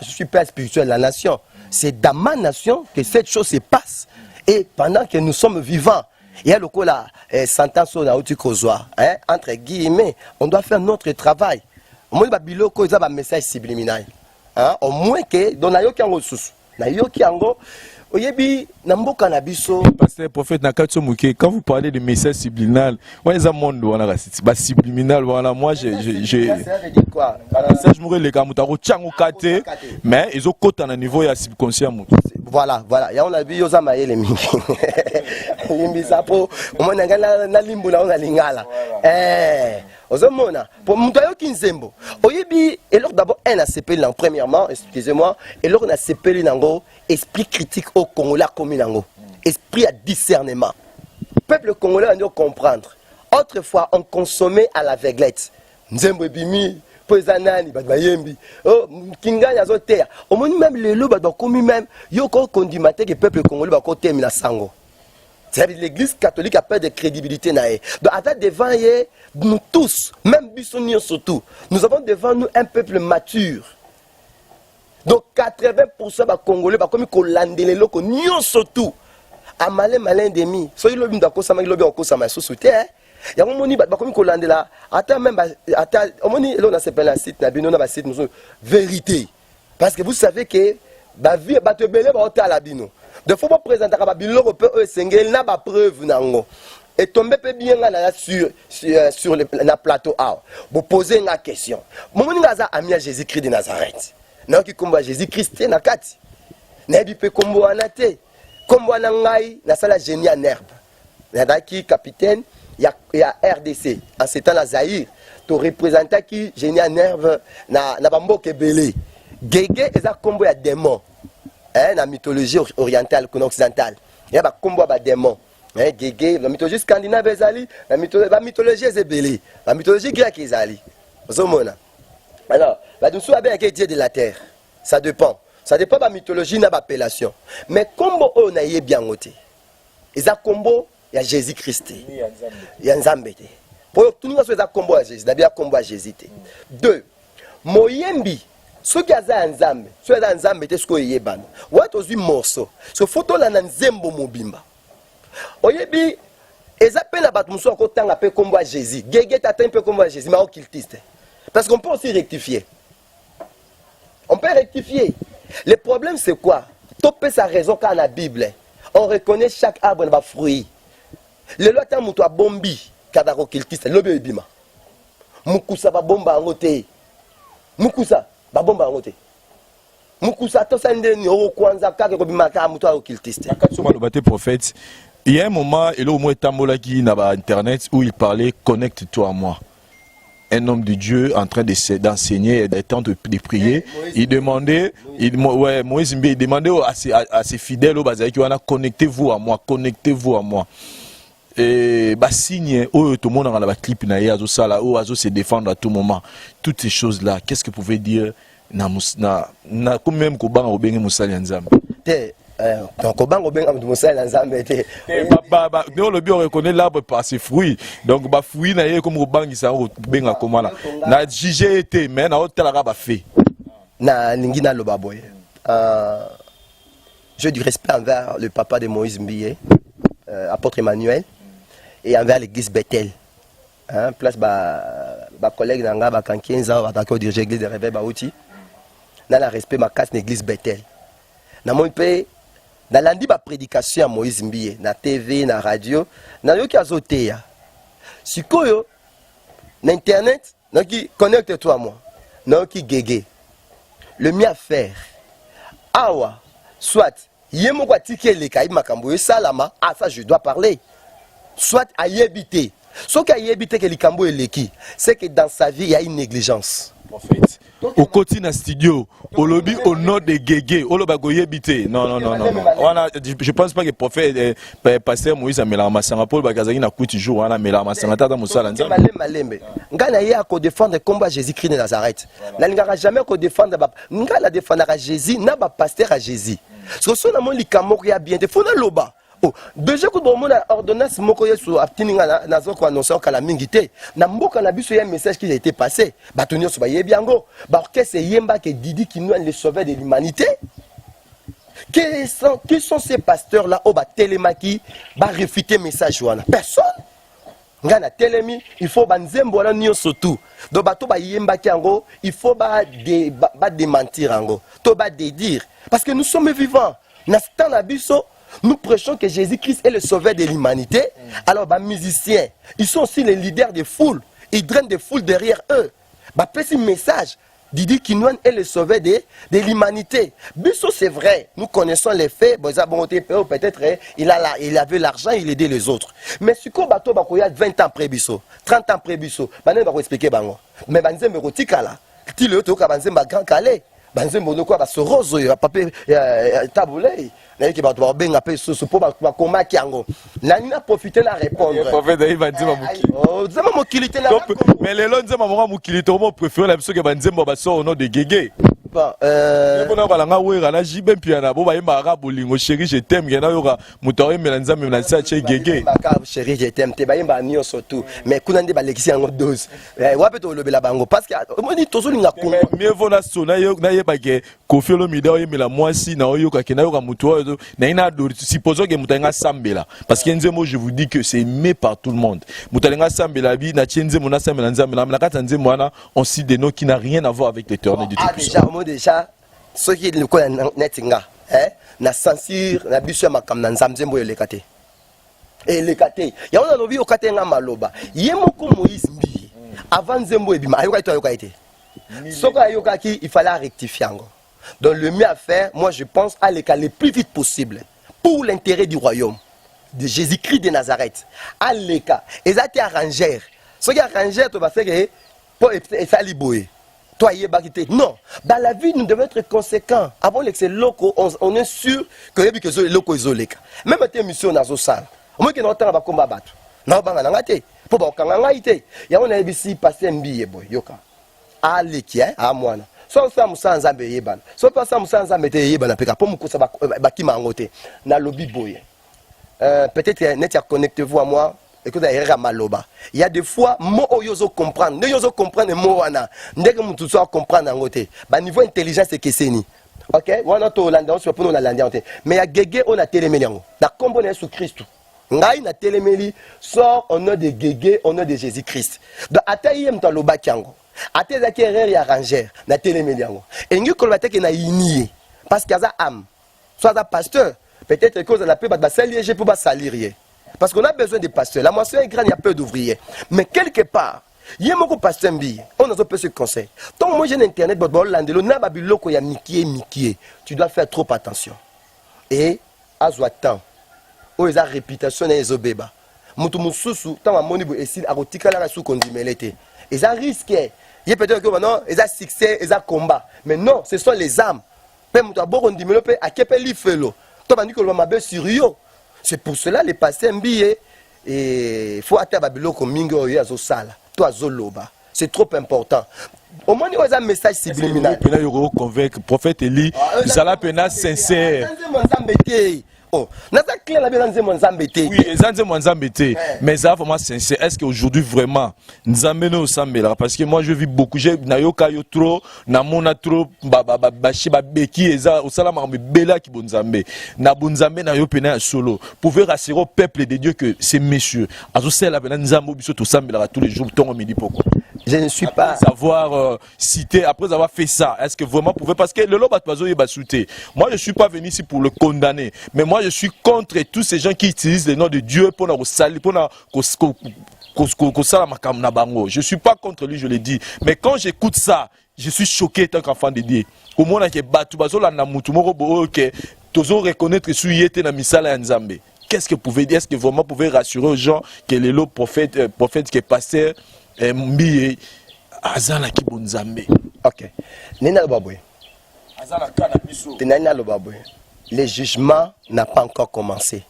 je suis père spirituel de la nation. C'est dans ma nation que cette chose se passe. Et pendant que nous sommes vivants, il y a le coup là, sentence entre guillemets, on doit faire notre travail. Au moins, il y a un message subliminal. Au moins que dans la yoki ango susu, na yoki ango, oyebi na mboka na biso. Pasteur prophète Nakatso Mouké, quand vous parlez de message subliminal, ouais les monde on a bah subliminal voilà moi j'ai quoi? Message mouré les kamuta ko tchango kate, mais ils ont côté à niveau ya subconscient mutu. Voilà, ya on a vu yoza maele mingi. Yimbi sapo, o mona ngala na limbu na lingala. Ozomona, pour Moutoyo Kinzembo, oyebi, et lors d'abord, un a s'épelé premièrement, excusez-moi, et lors on a s'épelé nango, esprit critique au Congolais comme nango, esprit à discernement. Peuple congolais doit comprendre. Autrefois, on consommait à l'aveuglette. Nzembo bimi, poezanani, badbayembi, oh, kinga yazo terre. Au moins même les loups, comme même, yoko condimate que peuple congolais va côté mina sango. L'église catholique a peur de crédibilité. Donc, devant nous tous, même Bissonnier surtout, nous avons devant nous un peuple mature. Donc 80% des Congolais, comme ils les locaux, nous surtout, à malin demi. Soyez le bien d'accord, ça m'a dit le sous-souté. Il y a un moment comme ils là, attends même, attends, au moment où on a s'appelé un site, on a un site, vérité. Parce que vous savez que la vie est battue, elle est à la bino. De fois pour présenter à Babylone, on peut s'engager n'a pas preuve nango. Et tomber peut bien là sur le plateau A. Vous posez une question. Mon ngaza ami à Jésus-Christ de Nazareth. Non qui combat Jésus-Christ na kati. Na bi pe kombo anate. Kombo nangai na sala génie en herbe. Na qui capitaine, il y a RDC. En ce temps la Zaïre, to représentant qui génie en herbe na bambo kebele. Gege eza kombo ya démon. La mythologie orientale, occidentale. Il y a un combat de démons. La mythologie scandinave, la mythologie zébélé, la mythologie grecque. Alors, nous sommes avec les dieux de la terre. Ça dépend. Ça dépend de la mythologie et de l'appellation. Mais combo on a bien noté. Il y a combo, il y a Jésus-Christ. Il y a Nzambe. Pour tout le monde, il y a combo à Jésus. Il y a combo à Jésus. Deux, Moyembi. Ce qui est un Nzambe, ce qui est un Nzambe, c'est ce qui est ban. What was the morceau? Ce photo là na Nzembo mobimba. Oyebi, ils appellent la batmuso encore tant appelé comme Jésus. Gégé t'atteint un peu comme Jésus, mais occultiste. Parce qu'on peut aussi rectifier. On peut rectifier. Le problème c'est quoi? Topé sa raison quand la Bible, on reconnaît chaque arbre dans fruit. Le loi tant mouto bombi, kada occultiste, lobe ebima. Mukusa ba bomba ngote. Mukusa babomba ngote. Mukusa to sandeni o kwanza kake ko bimaka muto occultiste. Nakatso le bâté prophète. Il y a un moment, et là au moins Tambola qui n'a pas internet où il parlait connecte-toi à moi. un homme de Dieu en train d'enseigner et d'être de prier. Il demandait, Moïse Mbi, il demandait à ses fidèles, connectez-vous à moi, connectez-vous à moi. Et signe, tout le monde a la clip, se défendre à tout moment. Toutes ces choses-là, qu'est-ce que vous pouvez dire? Comme même Koban au Bengi Moussali Nzambe. Donc Koban au Bengi Moussali Nzambe. Nous le bio reconnaît l'arbre par ses fruits. Donc fruits na comme Koban qui ça benga comment là. Na jugé été mais na hôtel arabe fait. Na lingina lo baboy. J'ai du respect envers le papa de Moïse Mbiye, apôtre Emmanuel, et envers l'église Bethel. Place collègue nanga ba 15 ans va diriger l'église de Réveil Baouti. Dans le respect ma casse l'église Bethel. Dans mon pays, dans l'andi ba prédication à Moïse Mbiye, na TV, na radio, na yo ki azote ya. Sikoyo na internet, na ki connecte-toi à moi. Na ki gege. Le mieux à faire. Awa, soit yemo kwa tike le kai makambo salama, ça je dois parler. Soit à y habiter. Ce qui a évité que Likambo est l'équipe, c'est que dans sa vie, il y a une négligence. Prophète. Au côté dans studio, au lobby, au nom de Guégué, au lobby goyébité. Non. Je pense pas que le prophète, pasteur Moïse a mis la massanga pour le bagazagi n'a coûté jour, on a mis la massanga tata Moussala. Malembe. Ngana y a qu'au défendre le combat Jésus-Christ de Nazareth. N'allera jamais qu'au défendre, n'allera défendre à Jésus, n'a pas pasteur à Jésus. Ce que son amour Likambo qui a bien défendu l'oba. Oh, déjà que mon ordonnance moko yesu abtininga nazo ko annoncer kala mingité na mboka na biso ya message qui a été passé batonio so bayebi yango ba orchestre yemba que Didi Kinouane le sauveur de l'humanité. Qui sont ces pasteurs là au ba télémaki ba réfuter message wana personne ngana telemi il faut banzembo na nyonso tout do bato ba yemba ki yango il faut ba démentir yango to ba dédire parce que nous sommes vivants na stan na biso. Nous prêchons que Jésus-Christ est le sauveur de l'humanité. Alors, les musiciens, ils sont aussi les leaders des foules. Ils drainent des foules derrière eux. Petit message. Didi Kinouane est le sauveur de l'humanité. Bisso, c'est vrai. Nous connaissons les faits. Peut-être il avait l'argent, il aidait les autres. Mais si on bateau, il y a 20 ans après Bisso, 30 ans après Bisso, il va expliquer. Mais il y a un ticala. Il y a un grand calais. Banzembo no kwa baso rozo ya papier tabulé na yiki bato ba benga pe so po ba koma kiango na nina profiter la répondre prophète il va dire mukili oh zema mokilité na mais les longs zema mo mukili to mo préférer la biso ke banzembo baso au nom de Guégué bon bona balanga wera na jibe mpia na bo ba yemba ka bolingo chéri je t'aime ngena yoka mutori melanza me na sa che Guégué ka chéri je t'aime te ba yemba nyo surtout mais kuna ndi ba lekisi yango dose wape to lobela bango parce que moni tozo linga ko mieux vaut la sona yo na yeba ke Koffi Olomide oyemela mwasi na oyoka ke na yoka muto na ina do supposons que mutenga sambela parce que nzembo je vous dis que c'est aimé par tout le monde mutenga sambela bi na tienze na sambela nzambela na kata nzembo wana on cite des noms qui n'a rien à voir avec l'éternel du Tout-Puissant. Déjà ce qui est le quoi netinga na censure na biso ya makam na nzambo elekate et lekate ya on a lobi okatenga maloba yemoko Moïse Mbiye avant nzembo ebima ayoka to ayoka été soko ayoka ki il fallait rectifier encore. Donc le mieux à faire, moi je pense à l'écart le plus vite possible pour l'intérêt du royaume de Jésus-Christ de Nazareth. À l'écart, et ça t'est arrangé. Ce qui est arrangé, tu vas faire que pour ça libouer. Toi, non, dans la vie, nous devons être conséquents. Avant l'excès local, on est sûr que les locaux isolés. Même tes missions dans le salle. Au moins que nous avons combat battu. Nous avons été. Pour qu'on ait été. Il y a un ici passé un billet boy. Yoka. À l'équipe, à moi. So ça musa nzambe yebana so pas ça musa nzambe te yebana peka pour mukosa bakima ngote na lobby boy peut-être net ya connectez-vous à moi et que d'ailleurs maloba il y a des fois mo oyozo comprendre ne yozo comprendre mo wana ndenge mutu so comprendre ngote ba niveau intelligence et keseni OK wana to landa on se pour nous la landa mais ya gege on a télémeli yango na kombo na Yesu Christ ngai na télémeli sort au nom de gege au nom de Jésus-Christ donc atayem ta loba kiango ate zaki erreur ya rangère na télémeli yango engi kolobate ke na inie parce qu'il y a âme soit un pasteur peut-être que on a peu ba salier pour ba salir parce qu'on a besoin de pasteurs la moisson est grande il y a peu d'ouvriers mais quelque part il y a beaucoup de pasteurs mbi on a besoin de conseil tant moi j'ai internet bo landelo na ba biloko ya mikie tu dois faire trop attention et azwa temps o eza réputation na ezobeba mutu mususu tant amoni bo esili akotikala ka su kondimelete ils ont risqué. Il y a peut-être que maintenant, ils ont succès, ils ont combat. Mais non, ce sont les âmes. C'est pour cela les passés mbillé et faut attendre biloko mingo yo azosala to azoloba. C'est trop important. Au moins il y a un message subliminal. Pena yo convaincre prophète Eli, ça pena sincère. Oh, nasa clair la bien nzembo nzambe te. Oui, nzembo nzambe te. Mais ça vraiment sincère. Est-ce qu'aujourd'hui vraiment nzambe no sambela parce que moi je vis beaucoup, j'ai nayoka yo trop, na mona trop ba beki eza osala ma bela ki bonzambe. Na bonzambe na yo pena solo. Pouvez rassurer au peuple de Dieu que c'est messieurs. Azosela pena nzambo biso to sambela tous les jours tongo midi pourquoi. Je ne suis pas après avoir cité, après avoir fait ça, est-ce que vraiment pouvez parce que le loba toiseau est basouté. Moi je suis pas venu ici pour le condamner, mais moi je suis contre tous ces gens qui utilisent le nom de Dieu pour nous salir, pour nous je suis pas contre lui, je le dis, mais quand j'écoute ça, je suis choqué tant qu'enfant de Dieu. Au moins que batu bazola na mutu moko bo que tozo reconnaître su yete na misala ya Nzambe. Qu'est-ce que vous pouvez dire? Est-ce que vraiment vous pouvez rassurer aux gens que les lots prophètes qui est pasteur Mbiye azala ki bonzambe. OK. Nena Lobabwe. Azala kana biso. Nena Lobabwe. Le jugement n'a pas encore commencé.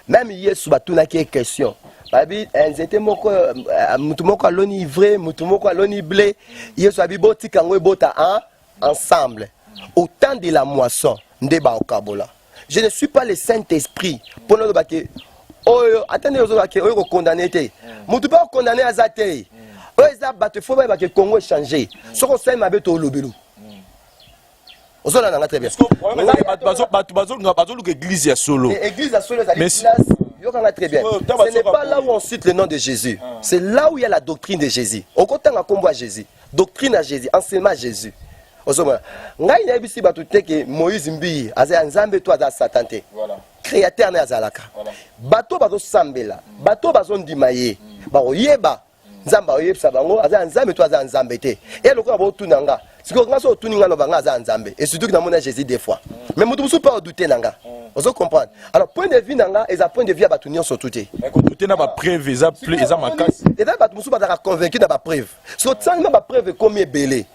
Même hier sous batuna qui est question. Babi nzete moko mutu moko aloni vrai, mutu moko aloni blé. Hier sous biboti kango bota ensemble. Au temps de la moisson, ndeba okabola. Je ne suis pas le Saint-Esprit pour nous baké. Oh, attendez aux autres qui ont condamné. Mutu pas condamné à zate. Il faut que le Congo change. Ce qu'on sait, c'est que le lobby. On s'en a très bien. L'église est solo. L'église est solo. Très bien. Ce n'est pas là où on cite le nom de Jésus. C'est là où il y a la doctrine de Jésus. Au côté de combat Jésus, doctrine à Jésus, enseignement à Jésus. Ngai na bisi batute que Moïse mbi aza nzambe to aza Satan te. Voilà. Créateur na azalaka. Bato bazo sambela, bato bazo ndimaye. Ba oyeba nzamba oyebisa bango aza nzambe to aza nzambe te. Et lokwa ba otunanga. Siko ngaso otuninga no banga aza nzambe. Et surtout que na mona Jésus des fois. Mais mutu musu pas douter nanga. Vous comprenez? Alors point de vue nanga et point de vue ba tunion sur tout. Douter na ba preuve eza makasi. Et là bato musu ba convaincu na ba preuve. So tsanga ba preuve comme belé.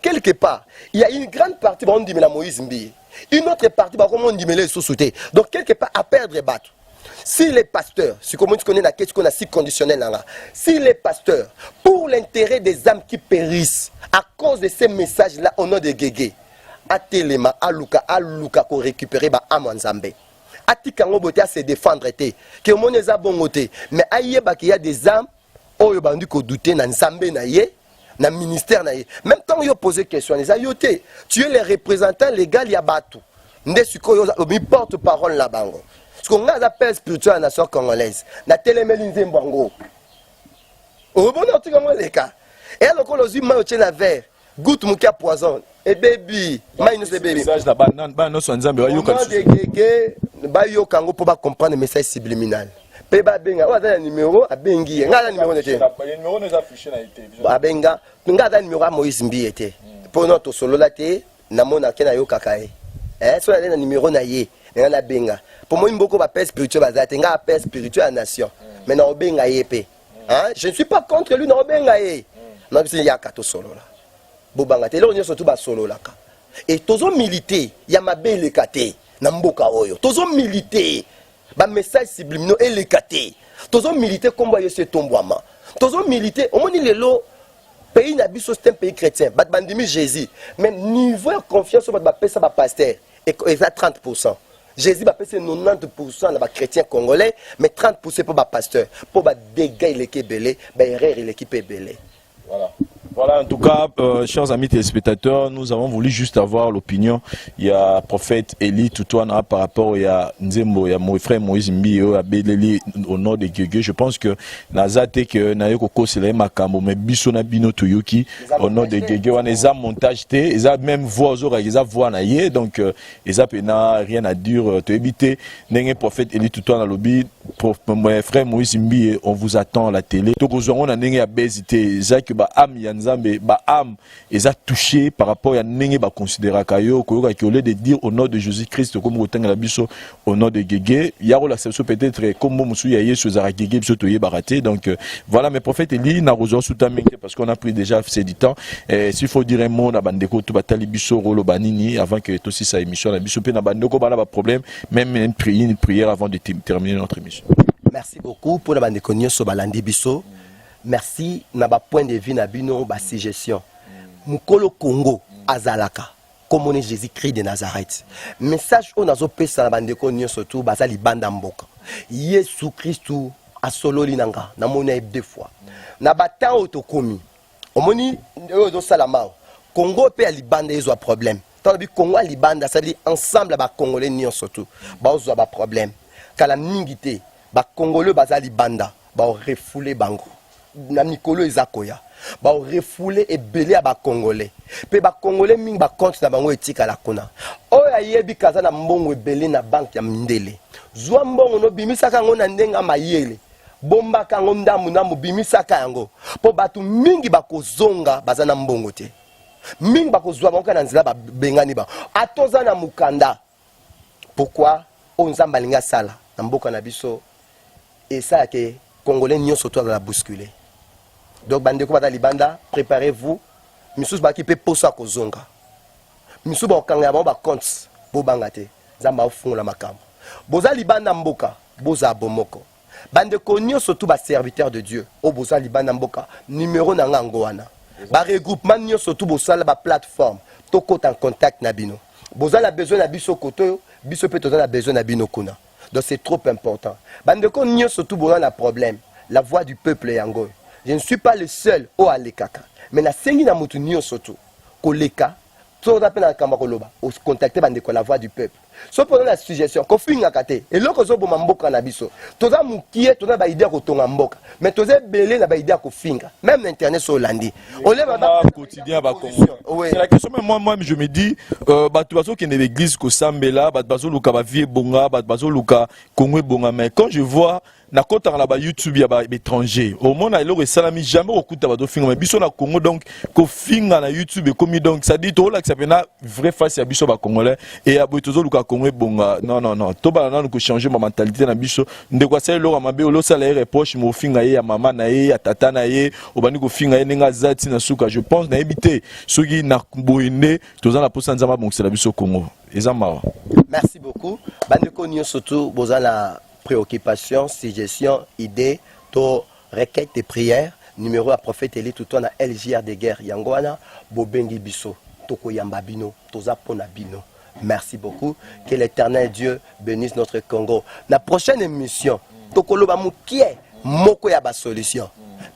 Quelque part, il y a une grande partie qui dit la Moïse Mbi. Une autre partie qui dit les sous-soutés. Donc, quelque part, à perdre battre. Si les pasteurs, si comme tu connais la question qu'on a si conditionnelle là, si les pasteurs, pour l'intérêt des âmes qui périssent, à cause de ces messages-là, au nom de Guégué, à Téléma, à Luka, qu'on récupère, à Mwanzambe. À Tikango Boté, à se défendre, que mon est bon côté. Mais à Yéba, qu'il y a des âmes, oh, il y a des douter, dans Nzambe, na ministère na ye. Même temps yo poser question les ayoté tu es le représentant légal ya batu nde siko yo mi porte parole la bango parce qu'on a appel spirituel à la nation congolaise na telemeli nzembo ngo o bon tu comme les cas et alors qu'on ozui ma otie na verre goutte mukia poison et baby mai no se baby message na ba no so nzambe ba yo ka ba yo kango pour ba comprendre message subliminal. Peba benga waza numéro abengi ngala numéro nete numéro n'est affiché na été abenga ngala numéro a Moïse Mbi était pour notre solo la té na mona kena yo kakae so na numéro na ye ngala benga pour moi mboko ba paix spirituel bazate ngala paix spirituel à nation mais na obenga yepé hein je ne suis pas contre lui na obenga ye na bisi ya kato solo la bobanga té lo surtout ba solo la ka et tozo militer ya mabele kate na mboka oyo tozo militer ba message subliminaux et les catés. Tous militaires comme voyez ce tomboiement. Tous militaires, au moins les lots pays n'habite c'est un pays chrétien. Bat bandimi Jésus. Même niveau de confiance sur bat ça va pasteur et ça 30%. Jésus va passer 90% de chrétiens congolais, mais 30% pour ba pasteur. Pour ba dégâts il est belé, ba erreur il est belé. Voilà. Voilà, en tout cas, chers amis téléspectateurs, nous avons voulu juste avoir l'opinion. Il y a prophète Eli Toutouana par rapport à Nzembo, il y a mon frère Moïse Mbi, à Beleli au nord de Guégué. Je pense que Nazate que Nayoko Kosele Makambo, mais Bissona Bino Toyoki au nord de Guégué. On les a montage, ils ont même voix aux oreilles, ils ont voix naïe, donc ils ont rien à dire. Tu éviter, n'est prophète Eli Toutouana lobby. frère Moïse Mbi, on vous attend à la télé. Donc on a n'engé à bezité, Zaki ba am yanzambe ba am eza touché par rapport à n'engé ba considérer kayo koyoka qui au lieu de dire au nom de Jésus-Christ comme autant la biso au nom de Gégé, il y a la solution peut-être comme Moussou ya Yesu za Gégé biso toyé baraté. Donc voilà, mes prophètes Eli na rozo soutamenge parce qu'on a pris déjà assez du temps. S'il faut dire un mot na bandeko to batali biso rolo banini avant que aussi sa émission la biso pe na bandeko ba problème, même une prière avant de terminer notre émission. Merci beaucoup pour la bande nyonso balandi biso. Merci na ba point de vue na bino ba suggestion. Mukolo Congo azalaka comme on est Jésus-Christ de Nazareth. Message on azo pesa na bande nyonso tout bazali banda mboka. Yesu Christu asololi nanga na mona deux fois. Na bata otokomi. Omoni ozo salama. Congo pe alibanda ezo problème. Tant que Congo alibanda ça dit ensemble ba congolais nyonso tout. Ba ozo ba problème. Kala mingité ba congolais bazali banda ba refoulé bango na mikolo ezakoya ba refoulé ebelé ba congolais pe ba congolais mingi ba compte na bango etika la kuna oya yebi kaza na mbongo ebelé na banque ya mindele zwa mbongo no bimisaka ngo na ndenga mayele bomba kango ndamu na bimisaka yango po batu mingi bakozonga bazana mbongo te mingi bakozwa bango na nzela ba bengani ba atoza na mukanda pourquoi on nzamba linga sala na mboka na biso et ça que congolais n'y surtout dans la bousculer. Donc bandeko bata libanda, préparez-vous. Misous ba ki pe posa ko zonga. Misous ba kanga ba compte bo bangate. Zamba ofung la makambo. Boza libanda mboka, boza bomoko. Bandeko n'y surtout ba serviteur de Dieu. O boza libanda mboka, numéro na ngango wana. Ba regroupement n'y surtout bosala ba plateforme. Toko en contact na bino. Boza la besoin na biso koto, biso pe toza la besoin na bino kuna. Donc c'est trop important. Bandeko nyo surtout bon un problème. La voix du peuple yango. Je ne suis pas le seul au alekaka. Mais na sengi na mutu nyo surtout. Koleka. Tout rappel na kamakoloba. Au contacter bandeko la voix du peuple. So pendant la suggestion. Kofinga kate. Et loko zo bo mboka na biso. Toza mukie toza ba idea ko tonga mboka. Mais toza belé na ba idea ko finga. Même l'internet sur landi. On lève ba quotidien ba Congo. C'est la question, mais moi je me dis batu baso qui est l'église ko sambela, batu baso luka ba vie bonga, batu baso luka Congo bonga, mais quand je vois na kota na ba YouTube ya ba étranger au monde a loro salami jamais okuta ba do finga mais biso na Congo donc ko finga na YouTube comme donc ça dit to la que ça pena vrai face ya biso ba congolais et abotozo luka Congo bonga non to ba na ko changer ma mentalité na biso ndeko sa loro mabe lo sala reproche mo finga ya mama na ye ya tata na ye obani ko finga ye nga zati na suka je pense na éviter soki na boine toza na posa nzamba bon c'est la biso Congo ezama. Merci beaucoup bandeko nyo surtout bozala préoccupation, suggestion, idée, to requête et prière, numéro à prophète Eli tout on a LGR de guerre Yangoana, Bobengi Biso, Toko Yambabino, Toza Ponabino. Merci beaucoup. Que l'Éternel Dieu bénisse notre Congo. La prochaine émission, Toko Lobamu qui est Moko Yaba solution.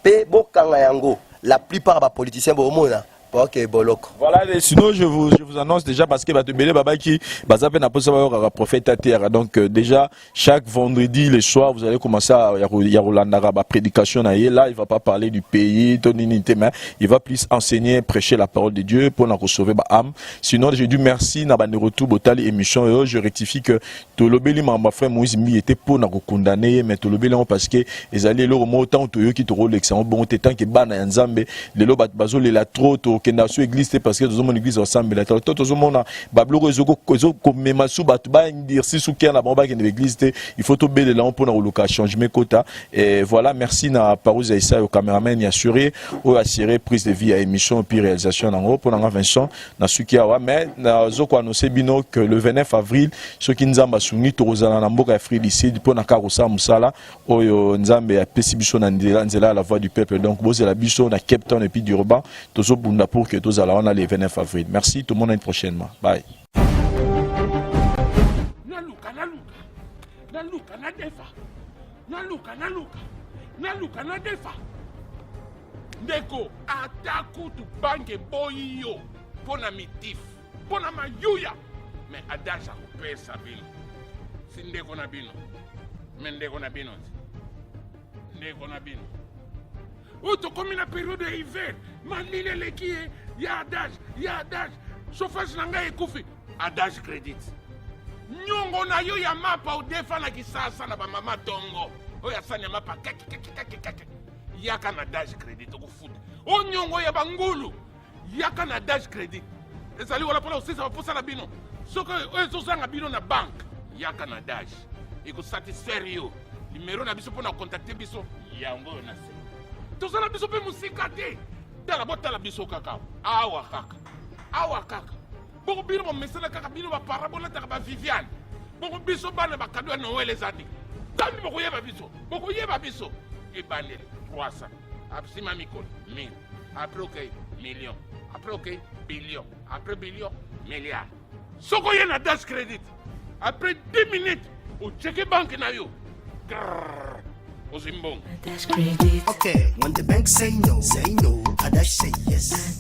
Pe Bokanga Yango, la plupart des politiciens Bomona. Ok, boloko. Voilà, sinon je vous annonce déjà parce que Batubele Babaki, Bazape n'a pas savoir prophète à terre. Donc déjà, chaque vendredi, le soir, vous allez commencer à la prédication. Là, il ne va pas parler du pays, ton unité, mais il va plus enseigner, prêcher la parole de Dieu pour nous sauver ma âme. Sinon, j'ai dit merci, n'a pas de retour, Botali émission. Je rectifie que Tolobeli, ma frère Moïse Mi était pour nous condamner, mais Tolobeli, parce que les alliés, le mot autant, qui te roule l'excellent, bon, tant que Bana Yanzambe, les lots, Bazo, les la trop, kenda su église parce que nous église ensemble la tout tout monde bablo rezoko comme masu batba dire si sou na bomba qui l'église il faut tomber là pour na loka changement quota et voilà merci na Parouza Issa au caméraman y assurer ou assurer prise de vie à émission puis réalisation en gros pour na Vincent na sukia wa mais na zoko annoncer bino que le 29 avril ceux qui nzamba sungi tozana na mboka Afrique ici pour na karosa musala oyo nzambe ya pesibiso na nzela la voix du peuple donc boze la biso na Cape Town et puis Durban tozo bunda pour que tous allons aller le 29 avril. Merci, tout le monde à une prochaine. Bye. Ndeko ataku tu bange boyo pona mitif pona mayuya me adasha kupesa bino si ndeko na bino me ndeko na bino Uto komi na période hiver, malile lekie, ya adage, chauffage nanga ekufi, adage crédit. nyongo na yo ya mapa odefana kisasa na bamama tongo oyo asani ya mapa kaki yaka na Dage Credit okufuta o nyongo ya bangulu yaka na Dage Credit ezali wala mpona osisa baposa na bino soki oyo ezozanga bino na banke yaka na Dage ekosatisfaire yo numero na biso mpona kontakte biso yango oyo na se tozala biso mpe mosika te tala botala biso kaka awa kaka bongo bino bomesana kaka bino bapara bolataka baviviane bongo biso bana bakado ya noel eza te kambi bokoyeba biso ebandeli 300 absima mikolo 1000 après okei million après okei billion après billion milliard soko oye na Dage Credit après 10 minutes ocheke banke na yo ozimbongo. Okay, when the bank say no, a Dash say yes.